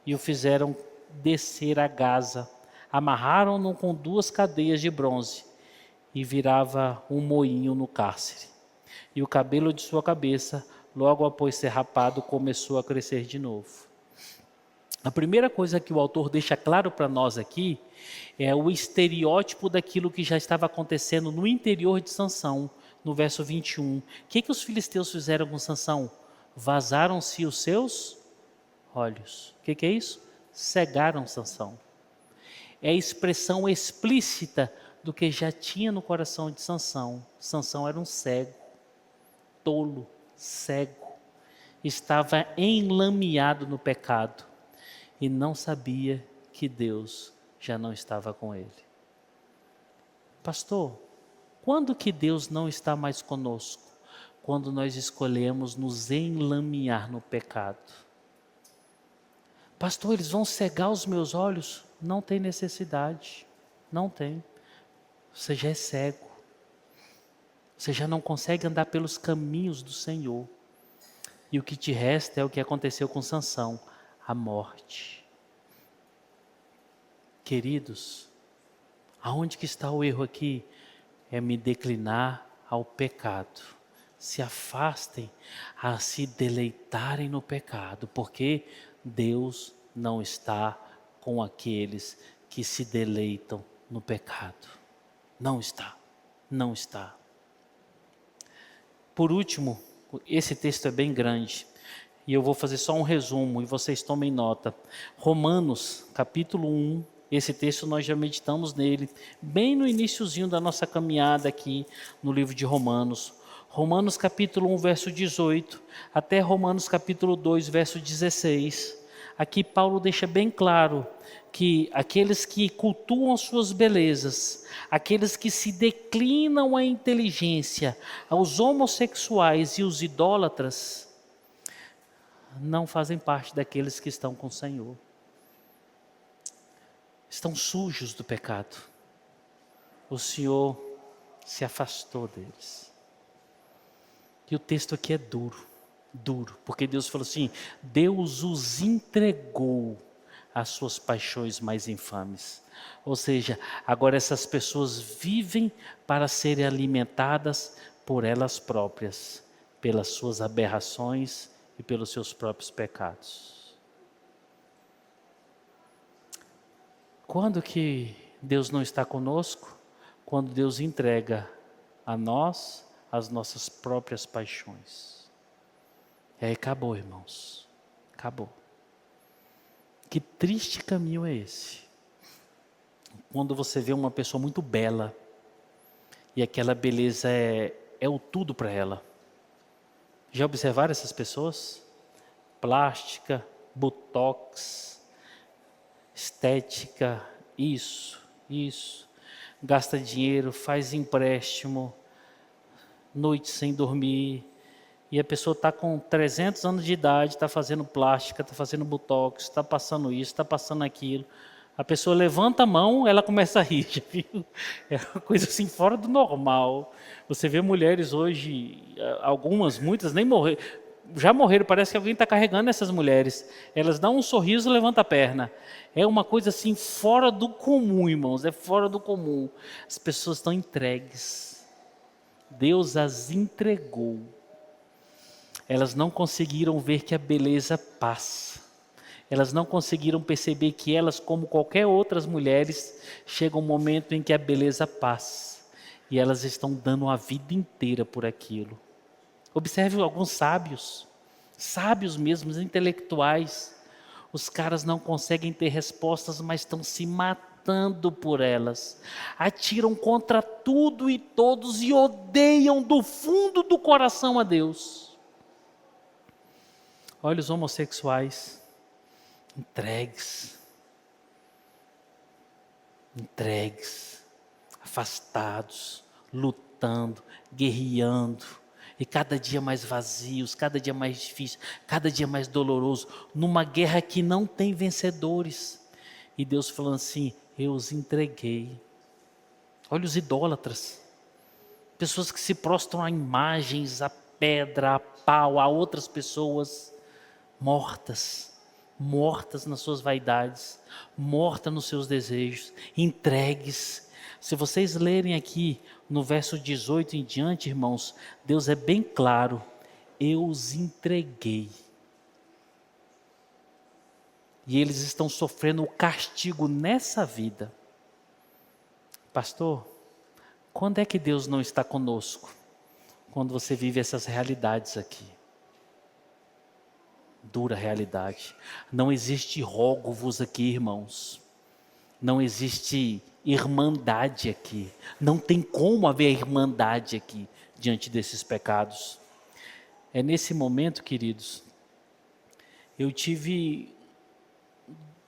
e o fizeram descer a Gaza. Amarraram-no com 2 cadeias de bronze e virava um moinho no cárcere. E o cabelo de sua cabeça, logo após ser rapado, começou a crescer de novo. A primeira coisa que o autor deixa claro para nós aqui é o estereótipo daquilo que já estava acontecendo no interior de Sansão, no verso 21. O que os filisteus fizeram com Sansão? Vazaram-se os seus olhos. O que é isso? Cegaram Sansão. É a expressão explícita do que já tinha no coração de Sansão. Sansão era um cego, tolo, cego. Estava enlameado no pecado e não sabia que Deus já não estava com ele. Pastor, quando que Deus não está mais conosco? Quando nós escolhemos nos enlamear no pecado. Pastor, eles vão cegar os meus olhos? Não tem necessidade, não tem. Você já é cego. Você já não consegue andar pelos caminhos do Senhor. E o que te resta é o que aconteceu com Sansão, a morte. Queridos, aonde que está o erro aqui? É me declinar ao pecado. Se afastem a se deleitarem no pecado, porque Deus não está com aqueles que se deleitam no pecado. Não está, não está. Por último, esse texto é bem grande, e eu vou fazer só um resumo, e vocês tomem nota. Romanos, capítulo 1, esse texto nós já meditamos nele, bem no iniciozinho da nossa caminhada aqui no livro de Romanos. Romanos capítulo 1, verso 18, até Romanos capítulo 2, verso 16. Aqui Paulo deixa bem claro que aqueles que cultuam suas belezas, aqueles que se declinam à inteligência, aos homossexuais e os idólatras, não fazem parte daqueles que estão com o Senhor. Estão sujos do pecado. O Senhor se afastou deles. E o texto aqui é duro, porque Deus falou assim, Deus os entregou às suas paixões mais infames. Ou seja, agora essas pessoas vivem para serem alimentadas por elas próprias, pelas suas aberrações e pelos seus próprios pecados. Quando que Deus não está conosco? Quando Deus entrega a nós, as nossas próprias paixões. E aí acabou, irmãos. Acabou. Que triste caminho é esse? Quando você vê uma pessoa muito bela, e aquela beleza é o tudo para ela. Já observaram essas pessoas? Plástica, botox, estética, isso. Gasta dinheiro, faz empréstimo, noite sem dormir. E a pessoa está com 300 anos de idade, está fazendo plástica, está fazendo botox, está passando isso, está passando aquilo. A pessoa levanta a mão, ela começa a rir, já viu? É uma coisa assim fora do normal. Você vê mulheres hoje, algumas, muitas nem morreram, já morreram, parece que alguém está carregando essas mulheres. Elas dão um sorriso e levantam a perna. É uma coisa assim fora do comum, irmãos, é fora do comum. As pessoas estão entregues. Deus as entregou. Elas não conseguiram ver que a beleza passa. Elas não conseguiram perceber que elas, como qualquer outras mulheres, chega um momento em que a beleza passa. E elas estão dando a vida inteira por aquilo. Observe alguns sábios mesmo, intelectuais. Os caras não conseguem ter respostas, mas estão se matando por elas. Atiram contra tudo e todos e odeiam do fundo do coração a Deus. Olha os homossexuais. Entregues, afastados, lutando, guerreando, e cada dia mais vazios, cada dia mais difícil, cada dia mais doloroso, numa guerra que não tem vencedores. E Deus falando assim: eu os entreguei. Olha os idólatras, pessoas que se prostram a imagens, a pedra, a pau, a outras pessoas, mortas nas suas vaidades, mortas nos seus desejos, entregues. Se vocês lerem aqui no verso 18 em diante, irmãos, Deus é bem claro: eu os entreguei. E eles estão sofrendo o castigo nessa vida. Pastor, quando é que Deus não está conosco? Quando você vive essas realidades aqui. Dura realidade. Não existe rogo-vos aqui, irmãos. Não existe irmandade aqui. Não tem como haver irmandade aqui diante desses pecados. É nesse momento, queridos, eu tive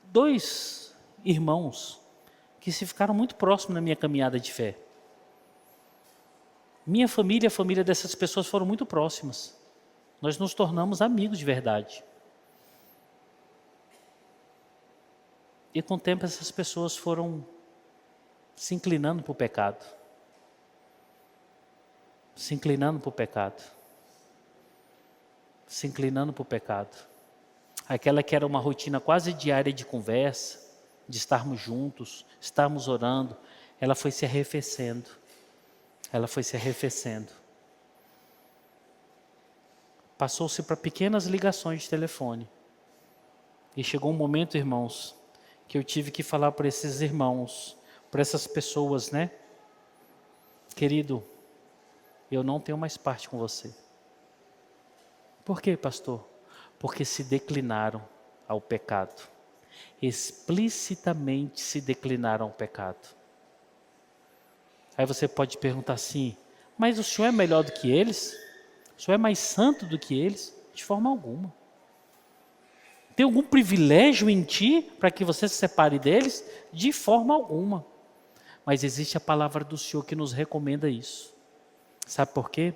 2 irmãos que se ficaram muito próximos na minha caminhada de fé. Minha família e a família dessas pessoas foram muito próximas. Nós nos tornamos amigos de verdade. E com o tempo essas pessoas foram se inclinando para o pecado. Se inclinando para o pecado. Se inclinando para o pecado. Aquela que era uma rotina quase diária de conversa, de estarmos juntos, estarmos orando, ela foi se arrefecendo. Ela foi se arrefecendo. Passou-se para pequenas ligações de telefone. E chegou um momento, irmãos, que eu tive que falar para esses irmãos, para essas pessoas, né? Querido, eu não tenho mais parte com você. Por quê, pastor? Porque se declinaram ao pecado. Explicitamente se declinaram ao pecado. Aí você pode perguntar assim: mas o senhor é melhor do que eles? O senhor é mais santo do que eles? De forma alguma. Tem algum privilégio em ti para que você se separe deles? De forma alguma. Mas existe a palavra do Senhor que nos recomenda isso. Sabe por quê?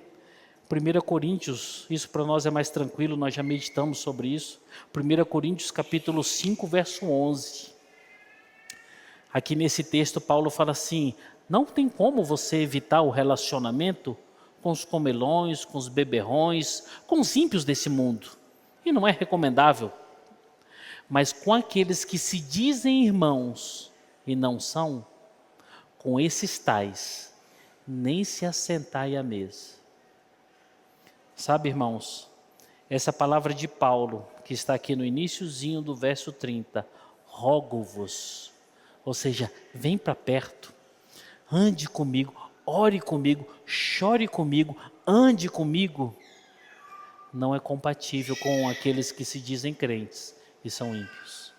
1 Coríntios, isso para nós é mais tranquilo, nós já meditamos sobre isso. 1 Coríntios capítulo 5, verso 11. Aqui nesse texto Paulo fala assim: não tem como você evitar o relacionamento com os comelões, com os beberrões, com os ímpios desse mundo. E não é recomendável. Mas com aqueles que se dizem irmãos e não são, com esses tais, nem se assentai à mesa. Sabe, irmãos, essa palavra de Paulo, que está aqui no iniciozinho do verso 30, rogo-vos, ou seja, vem para perto, ande comigo, ore comigo, chore comigo, ande comigo, não é compatível com aqueles que se dizem crentes e são ímpios.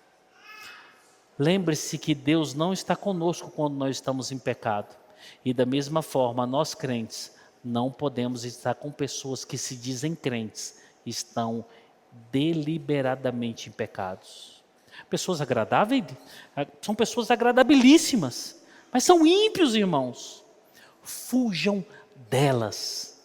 Lembre-se que Deus não está conosco quando nós estamos em pecado. E da mesma forma, nós crentes não podemos estar com pessoas que se dizem crentes e estão deliberadamente em pecados. Pessoas agradáveis, são pessoas agradabilíssimas, mas são ímpios, irmãos. Fujam delas.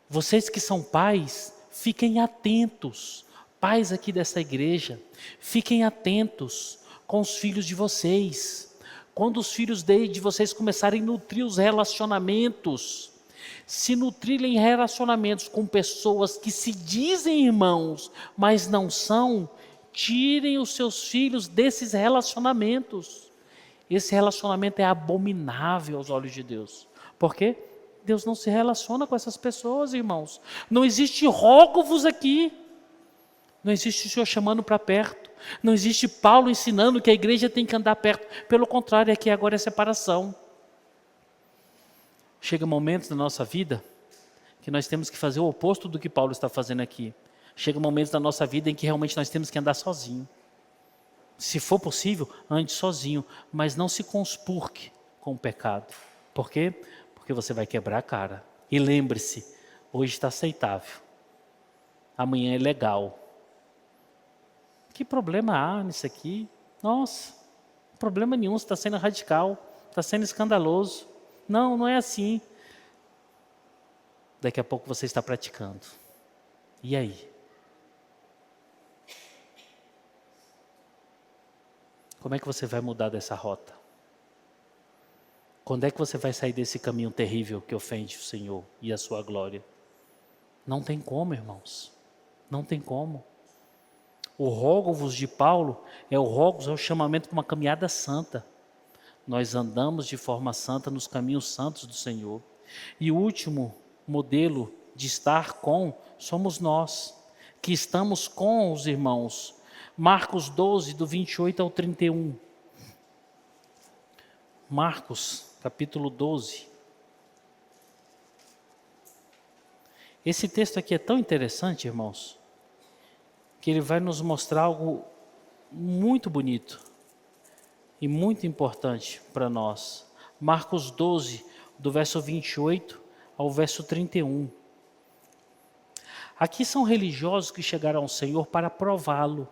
Vocês que são pais, fiquem atentos. Pais aqui dessa igreja, fiquem atentos com os filhos de vocês. Quando os filhos de vocês começarem a nutrir os relacionamentos, se nutrirem relacionamentos com pessoas que se dizem irmãos, mas não são, tirem os seus filhos desses relacionamentos. Esse relacionamento é abominável aos olhos de Deus. Por quê? Deus não se relaciona com essas pessoas, irmãos. Não existe rogo-vos aqui. Não existe o Senhor chamando para perto. Não existe Paulo ensinando que a igreja tem que andar perto. Pelo contrário, aqui agora é separação. Chega momentos na nossa vida que nós temos que fazer o oposto do que Paulo está fazendo aqui. Chega momentos na nossa vida em que realmente nós temos que andar sozinho. Se for possível, ande sozinho, mas não se conspurque com o pecado. Por quê? Porque você vai quebrar a cara. E lembre-se, hoje está aceitável, amanhã é legal. Que problema há nisso aqui? Nossa, problema nenhum, você está sendo radical, está sendo escandaloso. Não, não é assim. Daqui a pouco você está praticando. E aí? Como é que você vai mudar dessa rota? Quando é que você vai sair desse caminho terrível que ofende o Senhor e a sua glória? Não tem como, irmãos. Não tem como. O rogo-vos de Paulo é o chamamento para uma caminhada santa. Nós andamos de forma santa nos caminhos santos do Senhor. E o último modelo de estar com somos nós, que estamos com os irmãos. Marcos 12, do 28 ao 31. Marcos, capítulo 12. Esse texto aqui é tão interessante, irmãos, que ele vai nos mostrar algo muito bonito e muito importante para nós. Marcos 12, do verso 28 ao verso 31. Aqui são religiosos que chegaram ao Senhor para prová-lo,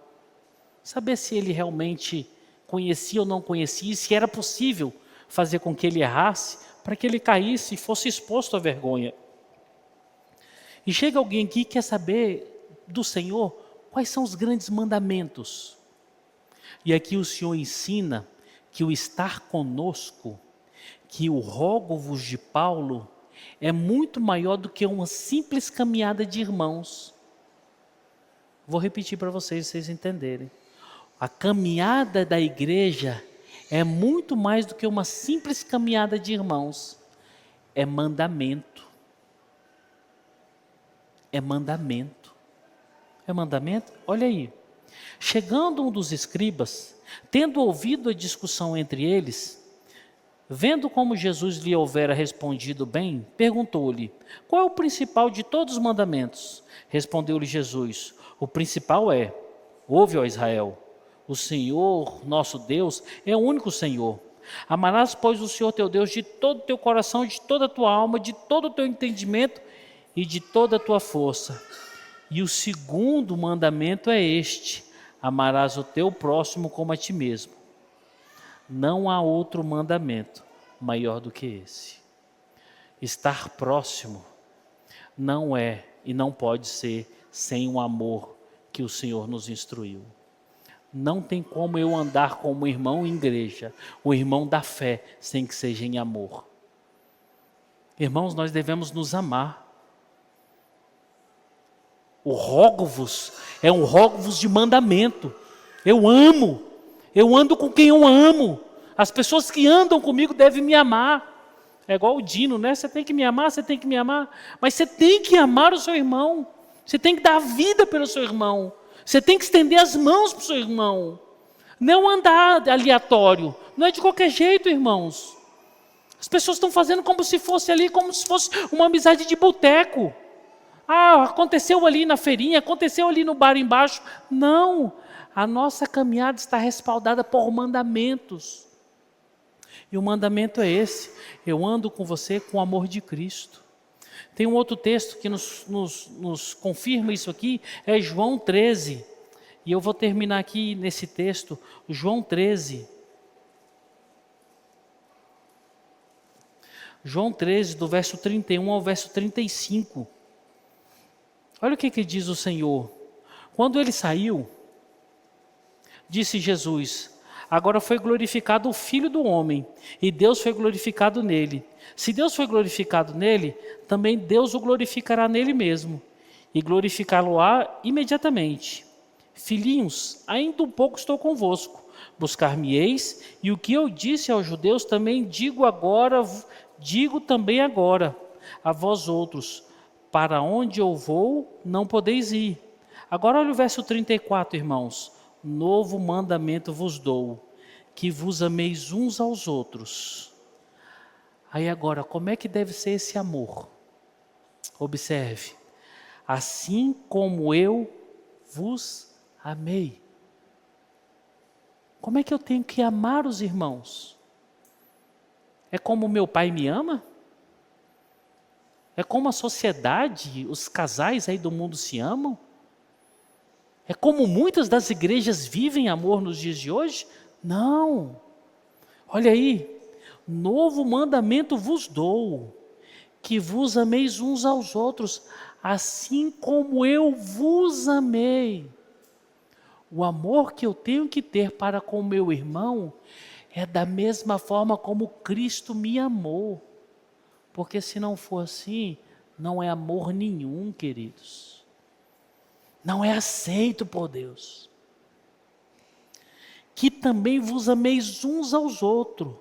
saber se ele realmente conhecia ou não conhecia, e se era possível fazer com que ele errasse, para que ele caísse e fosse exposto à vergonha. E chega alguém aqui que quer saber do Senhor quais são os grandes mandamentos. E aqui o Senhor ensina que o estar conosco, que o rogo-vos de Paulo, é muito maior do que uma simples caminhada de irmãos. Vou repetir para vocês entenderem. A caminhada da igreja é muito mais do que uma simples caminhada de irmãos. É mandamento. É mandamento. É mandamento? Olha aí. Chegando um dos escribas, tendo ouvido a discussão entre eles, vendo como Jesus lhe houvera respondido bem, perguntou-lhe: qual é o principal de todos os mandamentos? Respondeu-lhe Jesus: o principal é: ouve, ó Israel, o Senhor, nosso Deus, é o único Senhor. Amarás, pois, o Senhor teu Deus de todo o teu coração, de toda a tua alma, de todo o teu entendimento e de toda a tua força. E o segundo mandamento é este: amarás o teu próximo como a ti mesmo. Não há outro mandamento maior do que esse. Estar próximo não é e não pode ser sem o amor que o Senhor nos instruiu. Não tem como eu andar como irmão em igreja, o irmão da fé, sem que seja em amor. Irmãos, nós devemos nos amar. O rogo-vos é um rogo-vos de mandamento. Eu amo, eu ando com quem eu amo. As pessoas que andam comigo devem me amar. É igual o Dino, né? Você tem que me amar, você tem que me amar. Mas você tem que amar o seu irmão. Você tem que dar a vida pelo seu irmão. Você tem que estender as mãos para o seu irmão. Não andar aleatório. Não é de qualquer jeito, irmãos. As pessoas estão fazendo como se fosse ali, como se fosse uma amizade de boteco. Ah, aconteceu ali na feirinha, aconteceu ali no bar embaixo. Não, a nossa caminhada está respaldada por mandamentos. E o mandamento é esse: eu ando com você com o amor de Cristo. Tem um outro texto que nos confirma isso aqui, é João 13. E eu vou terminar aqui nesse texto, João 13. João 13, do verso 31 ao verso 35. Olha o que diz o Senhor. Quando ele saiu, disse Jesus: agora foi glorificado o Filho do Homem, e Deus foi glorificado nele. Se Deus foi glorificado nele, também Deus o glorificará nele mesmo, e glorificá-lo-á imediatamente. Filhinhos, ainda um pouco estou convosco, buscar-me-eis, e o que eu disse aos judeus também digo também agora a vós outros: para onde eu vou, não podeis ir. Agora olha o verso 34, irmãos. Novo mandamento vos dou, que vos ameis uns aos outros. Aí agora, como é que deve ser esse amor? Observe. Assim como eu vos amei. Como é que eu tenho que amar os irmãos? É como meu pai me ama? É como a sociedade, os casais aí do mundo se amam? É como muitas das igrejas vivem amor nos dias de hoje? Não. Olha aí, novo mandamento vos dou, que vos ameis uns aos outros, assim como eu vos amei. O amor que eu tenho que ter para com o meu irmão é da mesma forma como Cristo me amou. Porque se não for assim, não é amor nenhum, queridos. Não é aceito por Deus. Que também vos ameis uns aos outros.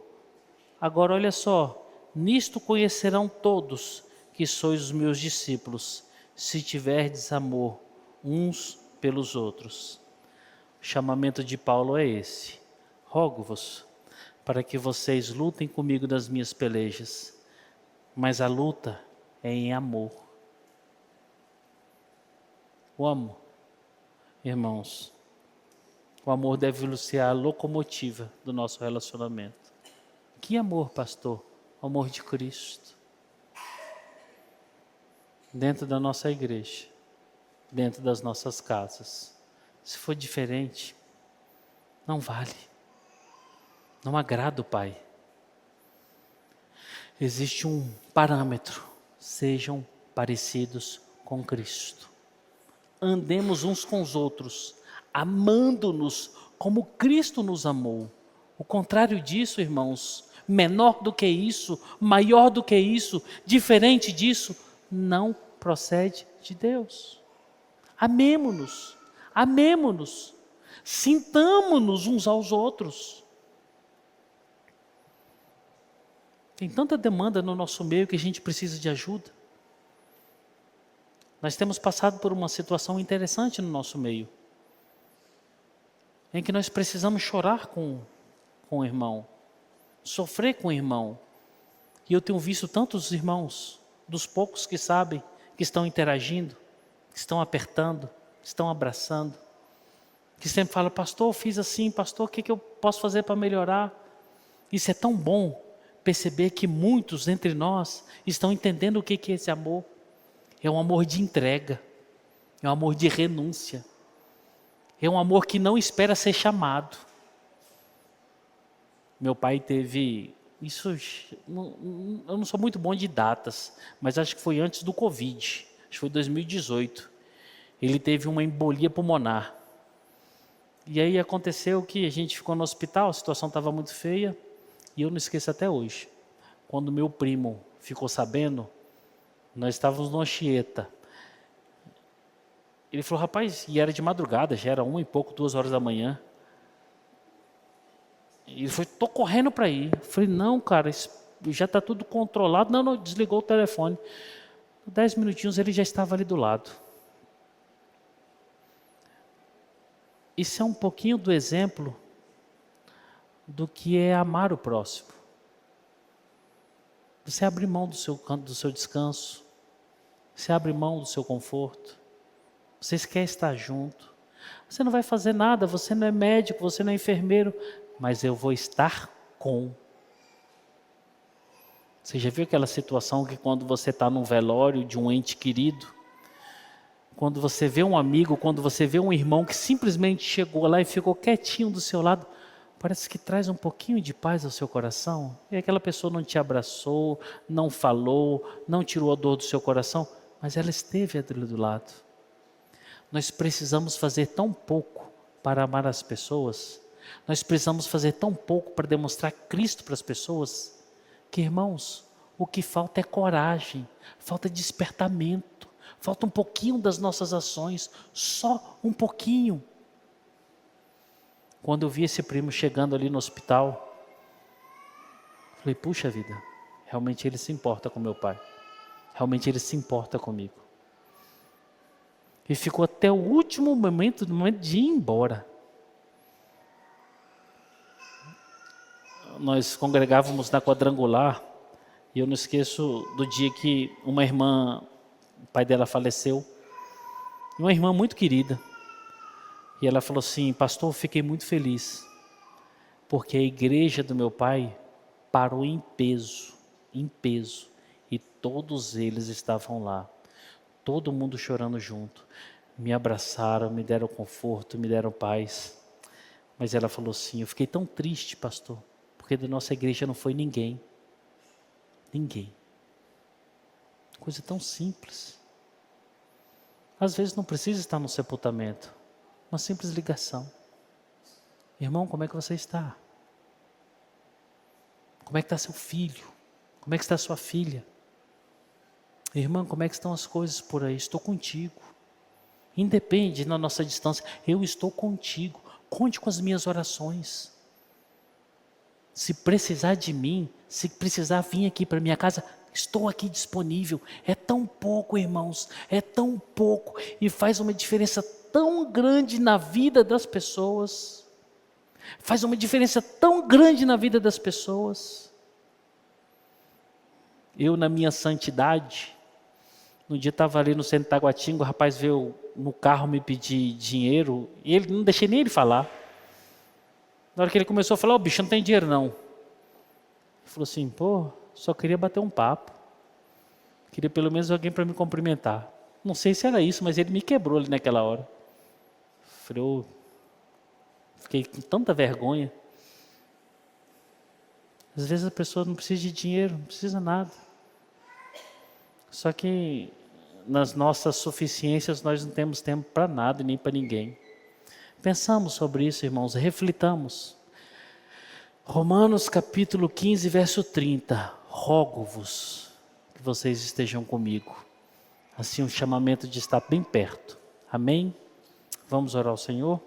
Agora olha só, nisto conhecerão todos que sois os meus discípulos, se tiverdes amor uns pelos outros. O chamamento de Paulo é esse: rogo-vos para que vocês lutem comigo nas minhas pelejas, mas a luta é em amor. O amor, irmãos, o amor deve ser a locomotiva do nosso relacionamento. Que amor, pastor? O amor de Cristo. Dentro da nossa igreja, dentro das nossas casas. Se for diferente, não vale. Não agrada o Pai. Existe um parâmetro: sejam parecidos com Cristo. Andemos uns com os outros, amando-nos como Cristo nos amou. O contrário disso, irmãos, menor do que isso, maior do que isso, diferente disso, não procede de Deus. Amemo-nos, amemo-nos, sintamo-nos uns aos outros. Tem tanta demanda no nosso meio que a gente precisa de ajuda. Nós temos passado por uma situação interessante no nosso meio, em que nós precisamos chorar com o irmão, sofrer com o irmão. E eu tenho visto tantos irmãos, dos poucos que sabem, que estão interagindo, que estão apertando, que estão abraçando, que sempre falam: pastor, eu fiz assim, pastor, o que eu posso fazer para melhorar? Isso é tão bom, perceber que muitos entre nós estão entendendo o que é esse amor. É um amor de entrega, é um amor de renúncia, é um amor que não espera ser chamado. Meu pai teve, eu não sou muito bom de datas, mas acho que foi antes do Covid, acho que foi 2018. Ele teve uma embolia pulmonar. E aí aconteceu que a gente ficou no hospital, a situação estava muito feia, e eu não esqueço até hoje. Quando meu primo ficou sabendo, nós estávamos no Anchieta. Ele falou: rapaz, e era de madrugada, já era 1 e pouco, 2 horas da manhã. E ele falou: tô correndo para ir. Eu falei: não, cara, já está tudo controlado. Não, desligou o telefone. 10 minutinhos ele já estava ali do lado. Isso é um pouquinho do exemplo do que é amar o próximo. Você abre mão do seu canto, do seu descanso. Você abre mão do seu conforto. Você quer estar junto. Você não vai fazer nada, você não é médico, você não é enfermeiro, mas eu vou estar com. Você já viu aquela situação que quando você está num velório de um ente querido, quando você vê um amigo, quando você vê um irmão que simplesmente chegou lá e ficou quietinho do seu lado, parece que traz um pouquinho de paz ao seu coração. E aquela pessoa não te abraçou, não falou, não tirou a dor do seu coração, mas ela esteve ali do lado. Nós precisamos fazer tão pouco para amar as pessoas, nós precisamos fazer tão pouco para demonstrar Cristo para as pessoas, que, irmãos, o que falta é coragem, falta despertamento, falta um pouquinho das nossas ações, só um pouquinho. Quando eu vi esse primo chegando ali no hospital, falei, puxa vida, realmente ele se importa com meu pai, realmente ele se importa comigo. E ficou até o último momento de ir embora. Nós congregávamos na quadrangular, e eu não esqueço do dia que uma irmã, o pai dela faleceu, uma irmã muito querida, e ela falou assim, pastor, eu fiquei muito feliz, porque a igreja do meu pai parou em peso, e todos eles estavam lá, todo mundo chorando junto, me abraçaram, me deram conforto, me deram paz. Mas ela falou assim, eu fiquei tão triste, pastor, porque da nossa igreja não foi ninguém. Ninguém. Coisa tão simples. Às vezes não precisa estar no sepultamento. Uma simples ligação. Irmão, como é que você está? Como é que está seu filho? Como é que está sua filha? Irmã, como é que estão as coisas por aí? Estou contigo. Independe da nossa distância, eu estou contigo. Conte com as minhas orações. Se precisar de mim, se precisar vir aqui para minha casa, estou aqui disponível. É tão pouco, irmãos, é tão pouco e faz uma diferença tão grande na vida das pessoas. Faz uma diferença tão grande na vida das pessoas. Eu, na minha santidade, no dia estava ali no centro de Taguatinga, o rapaz veio no carro me pedir dinheiro, e ele não deixei nem ele falar. Na hora que ele começou a falar, o bicho, não tem dinheiro não. Ele falou assim, pô, só queria bater um papo. Queria pelo menos alguém para me cumprimentar. Não sei se era isso, mas ele me quebrou ali naquela hora. Falei, oh, fiquei com tanta vergonha. Às vezes a pessoa não precisa de dinheiro, não precisa nada. Só que nas nossas suficiências nós não temos tempo para nada e nem para ninguém. Pensamos sobre isso, irmãos, reflitamos. Romanos capítulo 15, verso 30. Rogo-vos que vocês estejam comigo. Assim o chamamento de estar bem perto. Amém? Vamos orar ao Senhor?